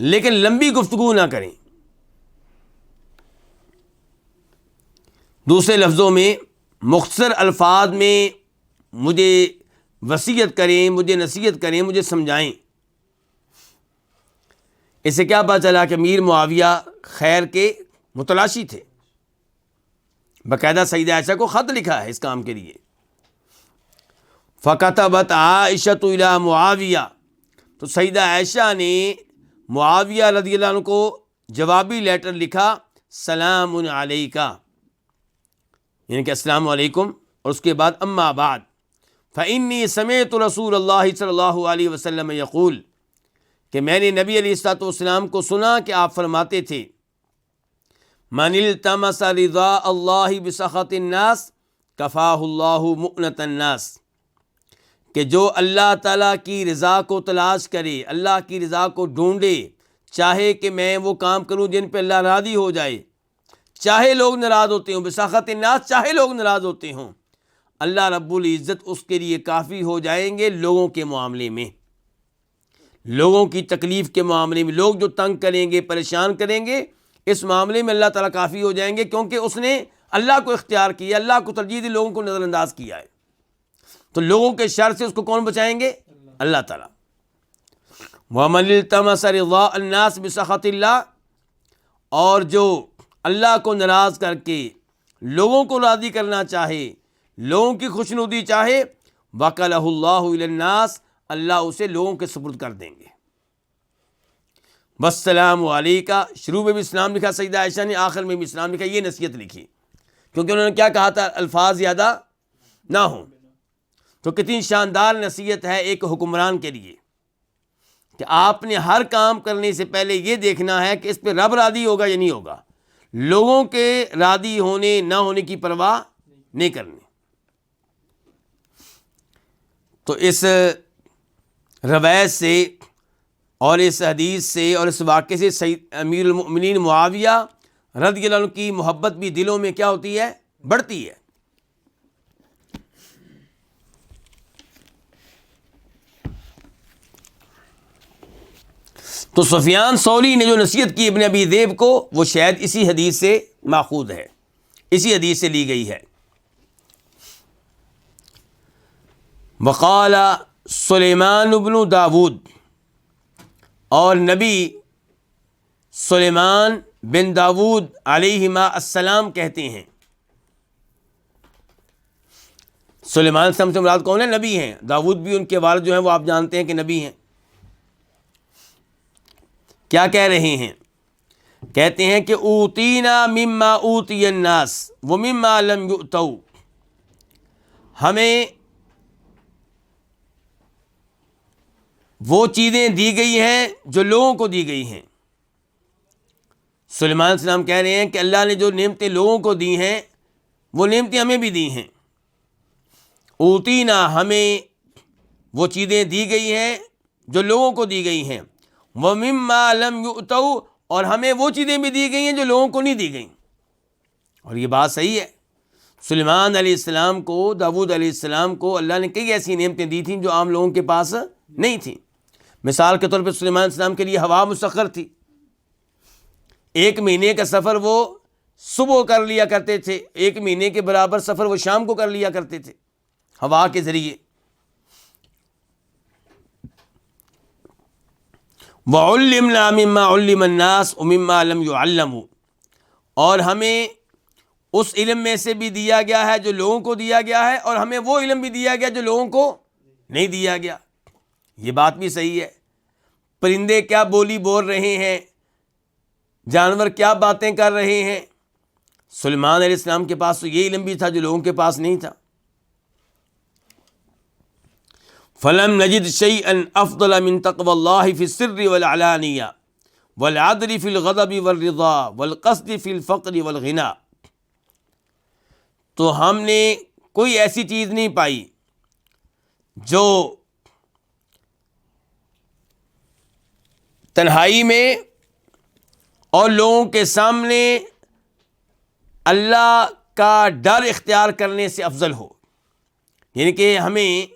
Speaker 2: لیکن لمبی گفتگو نہ کریں۔ دوسرے لفظوں میں مختصر الفاظ میں مجھے وصیت کریں، مجھے نصیحت کریں، مجھے سمجھائیں۔ اس سے کیا پتہ چلا کہ امیر معاویہ خیر کے متلاشی تھے، باقاعدہ سیدہ عائشہ کو خط لکھا ہے اس کام کے لیے۔ فَكَتَبَتْ عَائِشَةُ إِلَىٰ معاویہ، تو سیدہ عائشہ نے معاویہ رضی اللہ عنہ کو جوابی لیٹر لکھا، سلام علیکہ، یعنی کہ السلام علیکم، اور اس کے بعد اما بعد فإنی سمعت رسول اللہ صلی اللہ علیہ وسلم یقول، کہ میں نے نبی علیہ الصلوۃ والسلام کو سنا کہ آپ فرماتے تھے، من التمس رضا اللہ بسخط الناس کفاہ اللہ مؤنۃ الناس، کہ جو اللہ تعالیٰ کی رضا کو تلاش کرے، اللہ کی رضا کو ڈھونڈے، چاہے کہ میں وہ کام کروں جن پہ اللہ راضی ہو جائے، چاہے لوگ ناراض ہوتے ہوں، بسخط الناس، چاہے لوگ ناراض ہوتے ہوں، اللہ رب العزت اس کے لیے کافی ہو جائیں گے لوگوں کے معاملے میں، لوگوں کی تکلیف کے معاملے میں، لوگ جو تنگ کریں گے، پریشان کریں گے، اس معاملے میں اللہ تعالیٰ کافی ہو جائیں گے، کیونکہ اس نے اللہ کو اختیار کیا، اللہ کو ترجیح دی، لوگوں کو نظر انداز کیا ہے۔ تو لوگوں کے شر سے اس کو کون بچائیں گے؟ اللہ تعالیٰ۔ وَمَنِ الْتَمَسَ رِضَاءَ النَّاسِ بِسَخَطِ اللَّهِ، اور جو اللہ کو ناراض کر کے لوگوں کو راضی کرنا چاہے، لوگوں کی خوشنودی چاہے، وَكَلَهُ اللَّهُ إِلَى النَّاسِ، اللہ اسے لوگوں کے سپرد کر دیں گے۔ والسلام علیکہ، شروع میں بھی اسلام لکھا سیدہ عائشہ نے، آخر میں بھی اسلام لکھا، یہ نصیحت لکھی، کیونکہ انہوں نے کیا کہا تھا؟ الفاظ زیادہ نہ ہوں۔ تو کتنی شاندار نصیحت ہے ایک حکمران کے لیے، کہ آپ نے ہر کام کرنے سے پہلے یہ دیکھنا ہے کہ اس پہ رب راضی ہوگا یا نہیں ہوگا، لوگوں کے راضی ہونے نہ ہونے کی پرواہ نہیں کرنی۔ تو اس روایت سے اور اس حدیث سے اور اس واقعے سے سید امیر المؤمنین معاویہ رضی اللہ عنہ کی محبت بھی دلوں میں کیا ہوتی ہے؟ بڑھتی ہے۔ تو سفیان ثوری نے جو نصیحت کی ابن ابی ذئب کو، وہ شاید اسی حدیث سے ماخوذ ہے، اسی حدیث سے لی گئی ہے۔ وقال سلیمان بن داود، اور نبی سلیمان بن داود علیہما السلام کہتے ہیں، سلیمان سے مراد کون ہے؟ نبی ہیں۔ داود بھی ان کے والد جو ہیں وہ آپ جانتے ہیں کہ نبی ہیں۔ کیا کہہ رہے ہیں؟ کہتے ہیں کہ اوتینا مما اوتی الناس ومما لم یؤتوا، ہمیں وہ چیزیں دی گئی ہیں جو لوگوں کو دی گئی ہیں، سلیمان علیہ السلام کہہ رہے ہیں کہ اللہ نے جو نعمتیں لوگوں کو دی ہیں وہ نعمتیں ہمیں بھی دی ہیں. اوتینا، ہمیں وہ چیزیں دی گئی ہیں جو لوگوں کو دی گئی ہیں. وَمِمَّا لَمْ يُؤْتَوْا، اور ہمیں وہ چیزیں بھی دی گئی ہیں جو لوگوں کو نہیں دی گئیں. اور یہ بات صحیح ہے. سلیمان علیہ السلام کو، داؤد علیہ السلام کو اللہ نے کئی ایسی نعمتیں دی تھیں جو عام لوگوں کے پاس نہیں تھیں. مثال کے طور پہ سلیمان علیہ السلام کے لیے ہوا مسخر تھی. 1 مہینے کا سفر وہ صبح کر لیا کرتے تھے، 1 مہینے کے برابر سفر وہ شام کو کر لیا کرتے تھے ہوا کے ذریعے. وَعُلِّمْنَا مِمَّا عُلِّمَ النَّاسُ وَمِمَّا لَمْ يُعَلَّمُوا، اور ہمیں اس علم میں سے بھی دیا گیا ہے جو لوگوں کو دیا گیا ہے، اور ہمیں وہ علم بھی دیا گیا جو لوگوں کو نہیں دیا گیا. یہ بات بھی صحیح ہے. پرندے کیا بولی بول رہے ہیں، جانور کیا باتیں کر رہے ہیں، سلیمان علیہ السلام کے پاس تو یہ علم بھی تھا جو لوگوں کے پاس نہیں تھا. فَلَمْ نَجِدْ شَيْئًا أَفْضَلَ مِنْ تَقْوَى اللَّهِ فِي السِّرِّ وَالْعَلَانِيَةِ وَالْعَدْلِ فِي الْغَضَبِ وَالرِّضَا وَالْقَصْدِ فِي الْفَقْرِ وَالْغِنَى. تو ہم نے کوئی ایسی چیز نہیں پائی جو تنہائی میں اور لوگوں کے سامنے اللہ کا ڈر اختیار کرنے سے افضل ہو. یعنی کہ ہمیں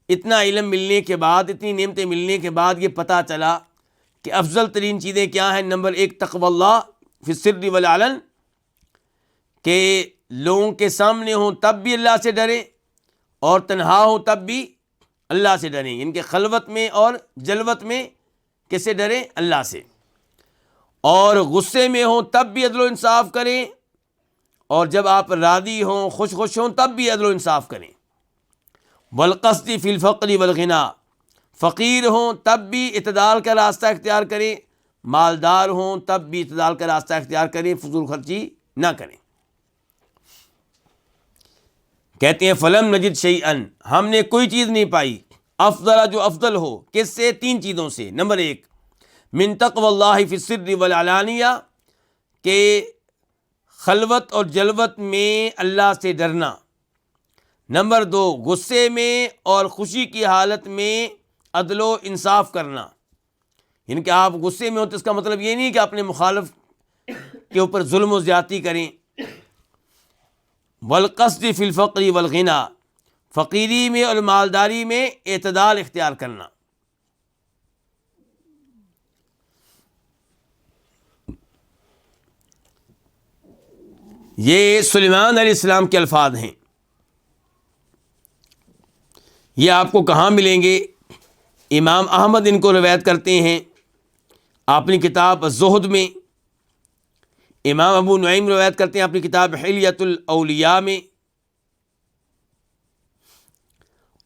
Speaker 2: اتنا علم ملنے کے بعد، اتنی نعمتیں ملنے کے بعد یہ پتہ چلا کہ افضل ترین چیزیں کیا ہیں. نمبر 1 تقوی اللہ فی السر والعلن، کہ لوگوں کے سامنے ہوں تب بھی اللہ سے ڈریں اور تنہا ہوں تب بھی اللہ سے ڈریں. یعنی کہ خلوت میں اور جلوت میں کس سے ڈریں؟ اللہ سے. اور غصے میں ہوں تب بھی عدل و انصاف کریں، اور جب آپ راضی ہوں، خوش ہوں تب بھی عدل و انصاف کریں. والقصد فی الفقر والغنا، فقیر ہوں تب بھی اعتدال کا راستہ اختیار کریں، مالدار ہوں تب بھی اعتدال کا راستہ اختیار کریں، فضول خرچی نہ کریں. کہتے ہیں فلم نجد شیئن، ہم نے کوئی چیز نہیں پائی افضل، جو افضل ہو. کس سے؟ 3 چیزوں سے. نمبر 1 من تقوی اللہ فی السر والعلانیہ، کہ خلوت اور جلوت میں اللہ سے ڈرنا. نمبر 2 غصے میں اور خوشی کی حالت میں عدل و انصاف کرنا. یعنی کہ آپ غصے میں ہو تو اس کا مطلب یہ نہیں کہ اپنے مخالف کے اوپر ظلم و زیادتی کریں. والقصد فی الفقر والغنا، فقیری میں اور مالداری میں اعتدال اختیار کرنا. یہ سلیمان علیہ السلام کے الفاظ ہیں. یہ آپ کو کہاں ملیں گے؟ امام احمد ان کو روایت کرتے ہیں اپنی کتاب زہد میں، امام ابو نعیم روایت کرتے ہیں اپنی کتاب حلیۃ الاولیاء میں،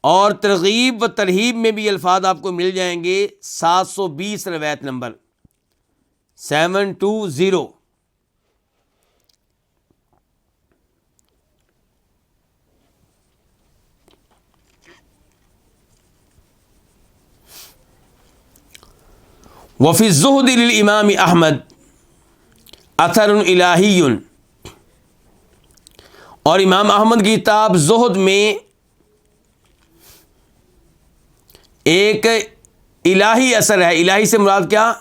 Speaker 2: اور ترغیب و ترہیب میں بھی الفاظ آپ کو مل جائیں گے. 720 روایت نمبر 720. وفی الزہد للامام احمد اثر الہی، اور امام احمد کی کتاب زہد میں ایک الہی اثر ہے. الہی سے مراد کیا؟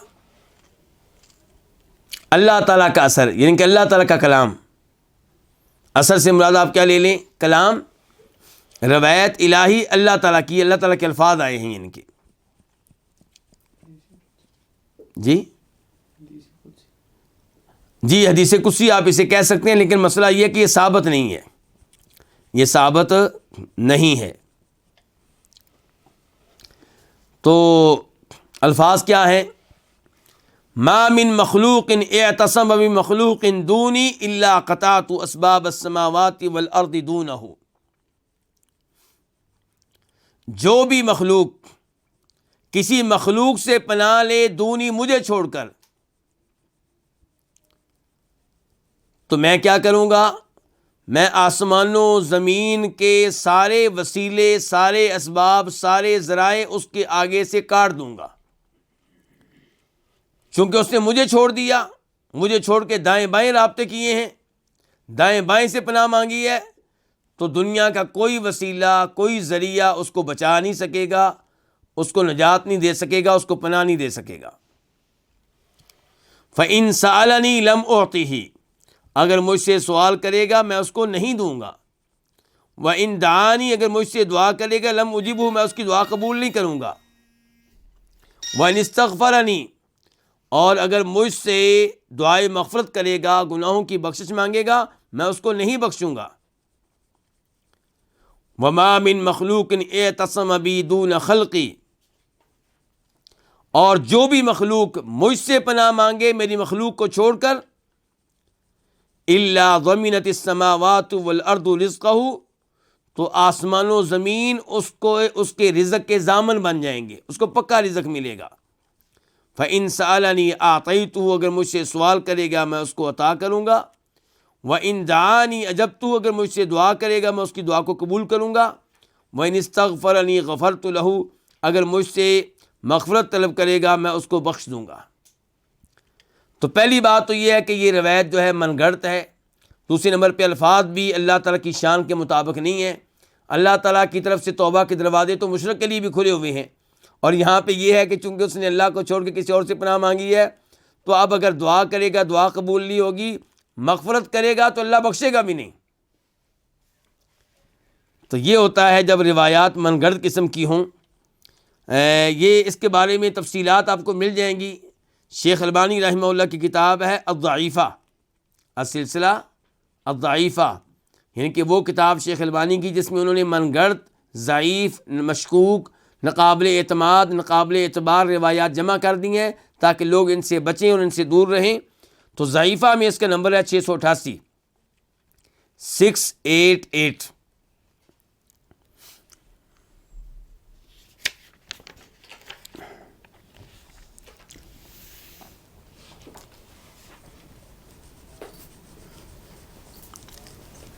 Speaker 2: اللہ تعالیٰ کا اثر، یعنی کہ اللہ تعالیٰ کا کلام. اثر سے مراد آپ کیا لے لیں؟ کلام، روایت الہی اللہ تعالیٰ کی، اللہ تعالیٰ کے الفاظ آئے ہیں. یعنی کہ جی حدیث قدسی آپ اسے کہہ سکتے ہیں، لیکن مسئلہ یہ کہ یہ ثابت نہیں ہے، یہ ثابت نہیں ہے. تو الفاظ کیا ہیں؟ ما من مخلوق اعتصم بمخلوق دونی الا قطعت اسباب السماوات والارض دونہ. جو بھی مخلوق کسی مخلوق سے پناہ لے دونی مجھے چھوڑ کر، تو میں کیا کروں گا؟ میں آسمانوں زمین کے سارے وسیلے، سارے اسباب، سارے ذرائع اس کے آگے سے کاٹ دوں گا، چونکہ اس نے مجھے چھوڑ دیا مجھے چھوڑ کے دائیں بائیں رابطے کیے ہیں، دائیں بائیں سے پناہ مانگی ہے، تو دنیا کا کوئی وسیلہ، کوئی ذریعہ اس کو بچا نہیں سکے گا، اس کو نجات نہیں دے سکے گا، اس کو پناہ نہیں دے سکے گا۔ فَإِن سَأَلَنِي لَمْ أُعْطِهِ، اگر مجھ سے سوال کرے گا میں اس کو نہیں دوں گا۔ وَإِن دعانی، اگر مجھ سے دعا کرے گا لم اجبہ، میں اس کی دعا قبول نہیں کروں گا۔ وَإِنِ اسْتَغْفَرَنِي، اور اگر مجھ سے دعائے مغفرت کرے گا، گناہوں کی بخشش مانگے گا، میں اس کو نہیں بخشوں گا۔ وَمَا مِن مَخْلُوقٍ اعْتَصَمَ بِي دُونَ خَلْقِي، اور جو بھی مخلوق مجھ سے پناہ مانگے میری مخلوق کو چھوڑ کر، إِلَّا ضَمِنَتِ السَّمَاوَاتُ وَالْأَرْضُ رِزْقَهُ، تو آسمان و زمین اس کے رزق کے ضامن بن جائیں گے، اس کو پکا رزق ملے گا۔ فَإِن سَأَلَنِي أَعْطَيْتُهُ، اگر مجھ سے سوال کرے گا میں اس کو عطا کروں گا۔ وَإِن دعانی أَجَبْتُهُ، اگر مجھ سے دعا کرے گا میں اس کی دعا کو قبول کروں گا۔ وَإِنِ اسْتَغْفَرَنِي غَفَرْتُ لَهُ، اگر مجھ سے مغفرت طلب کرے گا میں اس کو بخش دوں گا۔ تو پہلی بات تو یہ ہے کہ یہ روایت جو ہے من گھڑت ہے۔ دوسرے نمبر پہ الفاظ بھی اللہ تعالیٰ کی شان کے مطابق نہیں ہے۔ اللہ تعالیٰ کی طرف سے توبہ کے دروازے تو مشرک کے لیے بھی کھلے ہوئے ہیں، اور یہاں پہ یہ ہے کہ چونکہ اس نے اللہ کو چھوڑ کے کسی اور سے پناہ مانگی ہے، تو اب اگر دعا کرے گا دعا قبول نہیں ہوگی، مغفرت کرے گا تو اللہ بخشے گا بھی نہیں۔ تو یہ ہوتا ہے جب روایات من گھڑت قسم کی ہوں۔ یہ اس کے بارے میں تفصیلات آپ کو مل جائیں گی۔ شیخ البانی رحمہ اللہ کی کتاب ہے الضعیفہ، السلسلہ الضعیفہ، یعنی کہ وہ کتاب شیخ البانی کی جس میں انہوں نے من گھڑت، ضعیف، مشکوک، ناقابل اعتماد، ناقابل اعتبار روایات جمع کر دی ہیں تاکہ لوگ ان سے بچیں اور ان سے دور رہیں۔ تو ضعیفہ میں اس کا نمبر ہے 688 688۔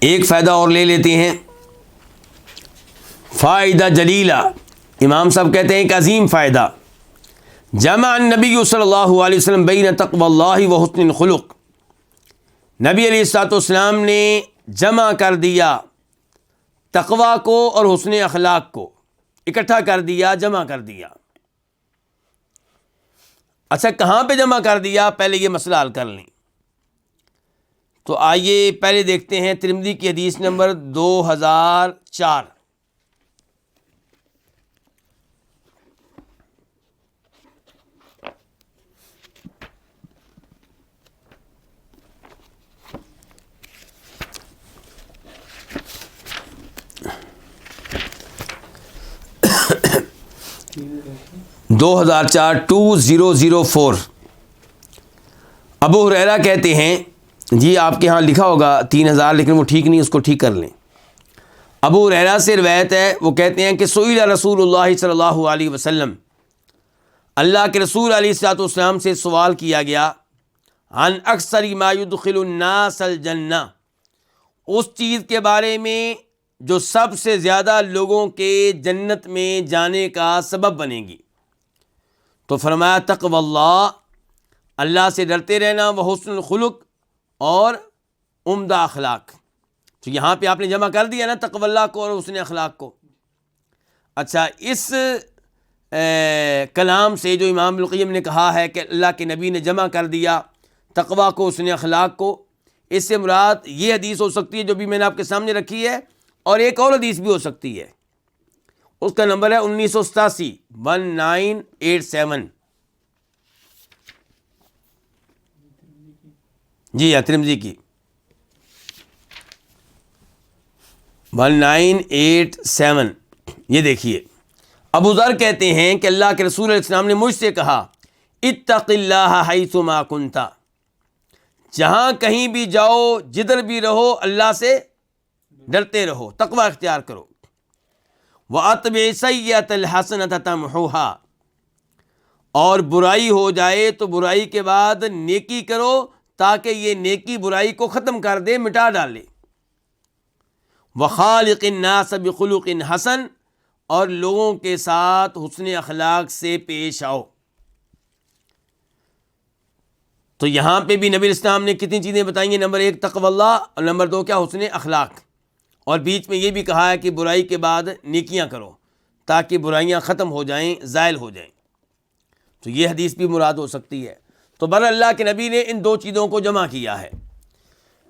Speaker 2: ایک فائدہ اور لے لیتے ہیں، فائدہ جلیلہ، امام صاحب کہتے ہیں ایک عظیم فائدہ۔ جمع النبی صلی اللہ علیہ وسلم بین تقوی اللہ و حسن الخلق، نبی علیہ الصلوۃ والسلام نے جمع کر دیا تقوی کو اور حسن اخلاق کو، اکٹھا کر دیا، جمع کر دیا۔ اچھا کہاں پہ جمع کر دیا، پہلے یہ مسئلہ حل کر لیں۔ تو آئیے پہلے دیکھتے ہیں ترمذی کی حدیث نمبر 2004۔ دو ہزار 2004۔ ابو ہریرہ کہتے ہیں، جی آپ کے ہاں لکھا ہوگا 3000 لیکن وہ ٹھیک نہیں، اس کو ٹھیک کر لیں۔ ابو ہریرہ سے روایت ہے، وہ کہتے ہیں کہ سئل رسول اللہ صلی اللہ علیہ وسلم، اللہ کے رسول علیہ الصلوۃ والسلام سے سوال کیا گیا، عن اکثر ما يدخل الناس الجنہ، اس چیز کے بارے میں جو سب سے زیادہ لوگوں کے جنت میں جانے کا سبب بنے گی۔ تو فرمایا تقوی اللہ، اللہ سے ڈرتے رہنا، وہ حسن الخلق، اور عمدہ اخلاق۔ تو یہاں پہ آپ نے جمع کر دیا نا تقوی اللہ کو اور حسن اخلاق کو۔ اچھا اس کلام سے جو امام ابن القیم نے کہا ہے کہ اللہ کے نبی نے جمع کر دیا تقوی کو حسن اخلاق کو، اس سے مراد یہ حدیث ہو سکتی ہے جو بھی میں نے آپ کے سامنے رکھی ہے، اور ایک اور حدیث بھی ہو سکتی ہے، اس کا نمبر ہے 1987 1987۔ جی ہاں ترمذی کی 1987۔ یہ دیکھیے ابو ذر کہتے ہیں کہ اللہ کے رسول علیہ السلام نے مجھ سے کہا، اتق اللہ حیث ما کنت، جہاں کہیں بھی جاؤ، جدھر بھی رہو، اللہ سے ڈرتے رہو، تقوی اختیار کرو۔ وَأَتْبِعِ السَّیِّئَةَ الْحَسَنَةَ تَمْحُوهَا، اور برائی ہو جائے تو برائی کے بعد نیکی کرو تاکہ یہ نیکی برائی کو ختم کر دے، مٹا ڈالے۔ وَخَالِقِ النَّاسَ بِخُلُقٍ حَسَنٍ، اور لوگوں کے ساتھ حسن اخلاق سے پیش آؤ۔ تو یہاں پہ بھی نبی اسلام نے کتنی چیزیں بتائیں گے؟ نمبر 1 تقوی اللہ، اور نمبر 2 کیا؟ حسن اخلاق، اور بیچ میں یہ بھی کہا ہے کہ برائی کے بعد نیکیاں کرو تاکہ برائیاں ختم ہو جائیں، زائل ہو جائیں۔ تو یہ حدیث بھی مراد ہو سکتی ہے۔ تو بر اللہ کے نبی نے ان 2 چیزوں کو جمع کیا ہے۔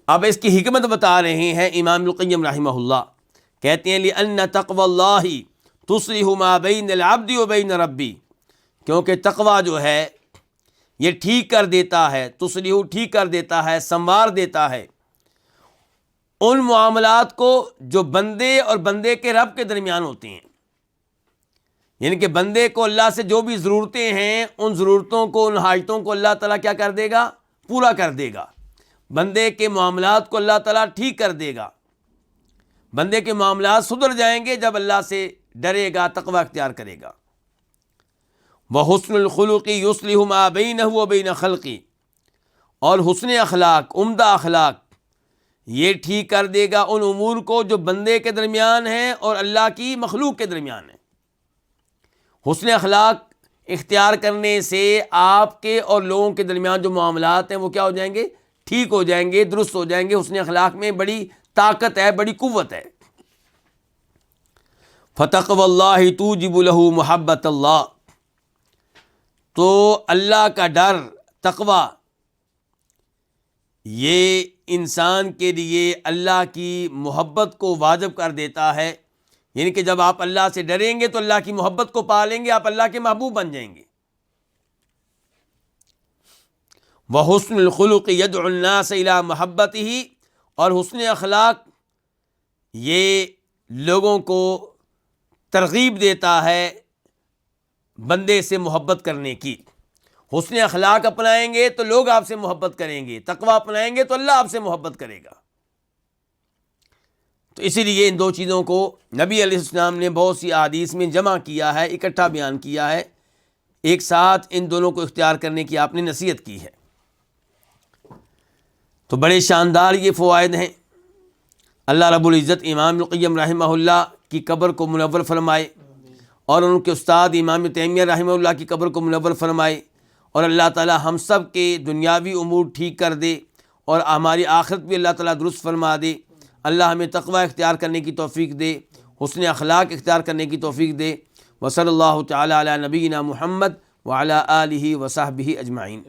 Speaker 2: اب اس کی حکمت بتا رہے ہیں امام ابن القیم رحمہ اللہ، کہتے ہیں لِأَنَّ تَقْوَى اللَّهِ تُصْلِحُ مَا بَيْنَ الْعَبْدِ وَبَيْنَ رَبِّهِ، کیونکہ تقویٰ جو ہے یہ ٹھیک کر دیتا ہے، تصلیح ٹھیک کر دیتا ہے، سنوار دیتا ہے ان معاملات کو جو بندے اور بندے کے رب کے درمیان ہوتے ہیں۔ یعنی کہ بندے کو اللہ سے جو بھی ضرورتیں ہیں، ان ضرورتوں کو، ان حاجتوں کو اللہ تعالیٰ کیا کر دے گا؟ پورا کر دے گا۔ بندے کے معاملات کو اللہ تعالیٰ ٹھیک کر دے گا۔ بندے کے معاملات سدھر جائیں گے جب اللہ سے ڈرے گا، تقوی اختیار کرے گا۔ وَحُسْنُ الْخُلُقِ يُصْلِحُ مَا بَيْنَهُ وَبَيْنَ خَلْقِهِ، اور حسن اخلاق، عمدہ اخلاق یہ ٹھیک کر دے گا ان امور کو جو بندے کے درمیان ہیں اور اللہ کی مخلوق کے درمیان ہیں۔ حسن اخلاق اختیار کرنے سے آپ کے اور لوگوں کے درمیان جو معاملات ہیں وہ کیا ہو جائیں گے؟ ٹھیک ہو جائیں گے، درست ہو جائیں گے۔ حسن اخلاق میں بڑی طاقت ہے، بڑی قوت ہے۔ فَتَقْوَى اللَّهِ تُوجِبُ لَهُ مُحَبَّةَ اللَّهِ، تو اللہ کا ڈر، تقوی، یہ انسان کے لیے اللہ کی محبت کو واجب کر دیتا ہے۔ یعنی کہ جب آپ اللہ سے ڈریں گے تو اللہ کی محبت کو پا لیں گے، آپ اللہ کے محبوب بن جائیں گے۔ وَحُسْنُ الْخُلُقِ يَدْعُ النَّاسَ إِلَىٰ مَحَبَّتِهِ، اور حسن اخلاق یہ لوگوں کو ترغیب دیتا ہے بندے سے محبت کرنے کی۔ حسن اخلاق اپنائیں گے تو لوگ آپ سے محبت کریں گے، تقوی اپنائیں گے تو اللہ آپ سے محبت کرے گا۔ تو اسی لیے ان 2 چیزوں کو نبی علیہ السلام نے بہت سی احادیث میں جمع کیا ہے، اکٹھا بیان کیا ہے، ایک ساتھ ان دونوں کو اختیار کرنے کی آپ نے نصیحت کی ہے۔ تو بڑے شاندار یہ فوائد ہیں۔ اللہ رب العزت امام ابن القیم رحمہ اللہ کی قبر کو منور فرمائے، اور ان کے استاد امام ابن تیمیہ رحمہ اللہ کی قبر کو منور فرمائے، اور اللہ تعالی ہم سب کے دنیاوی امور ٹھیک کر دے اور ہماری آخرت بھی اللہ تعالی درست فرما دے۔ اللہ ہمیں تقوی اختیار کرنے کی توفیق دے، حسن اخلاق اختیار کرنے کی توفیق دے۔ وصلی اللہ تعالی علی نبینا محمد وعلی آلہ وصحبہ اجمعین۔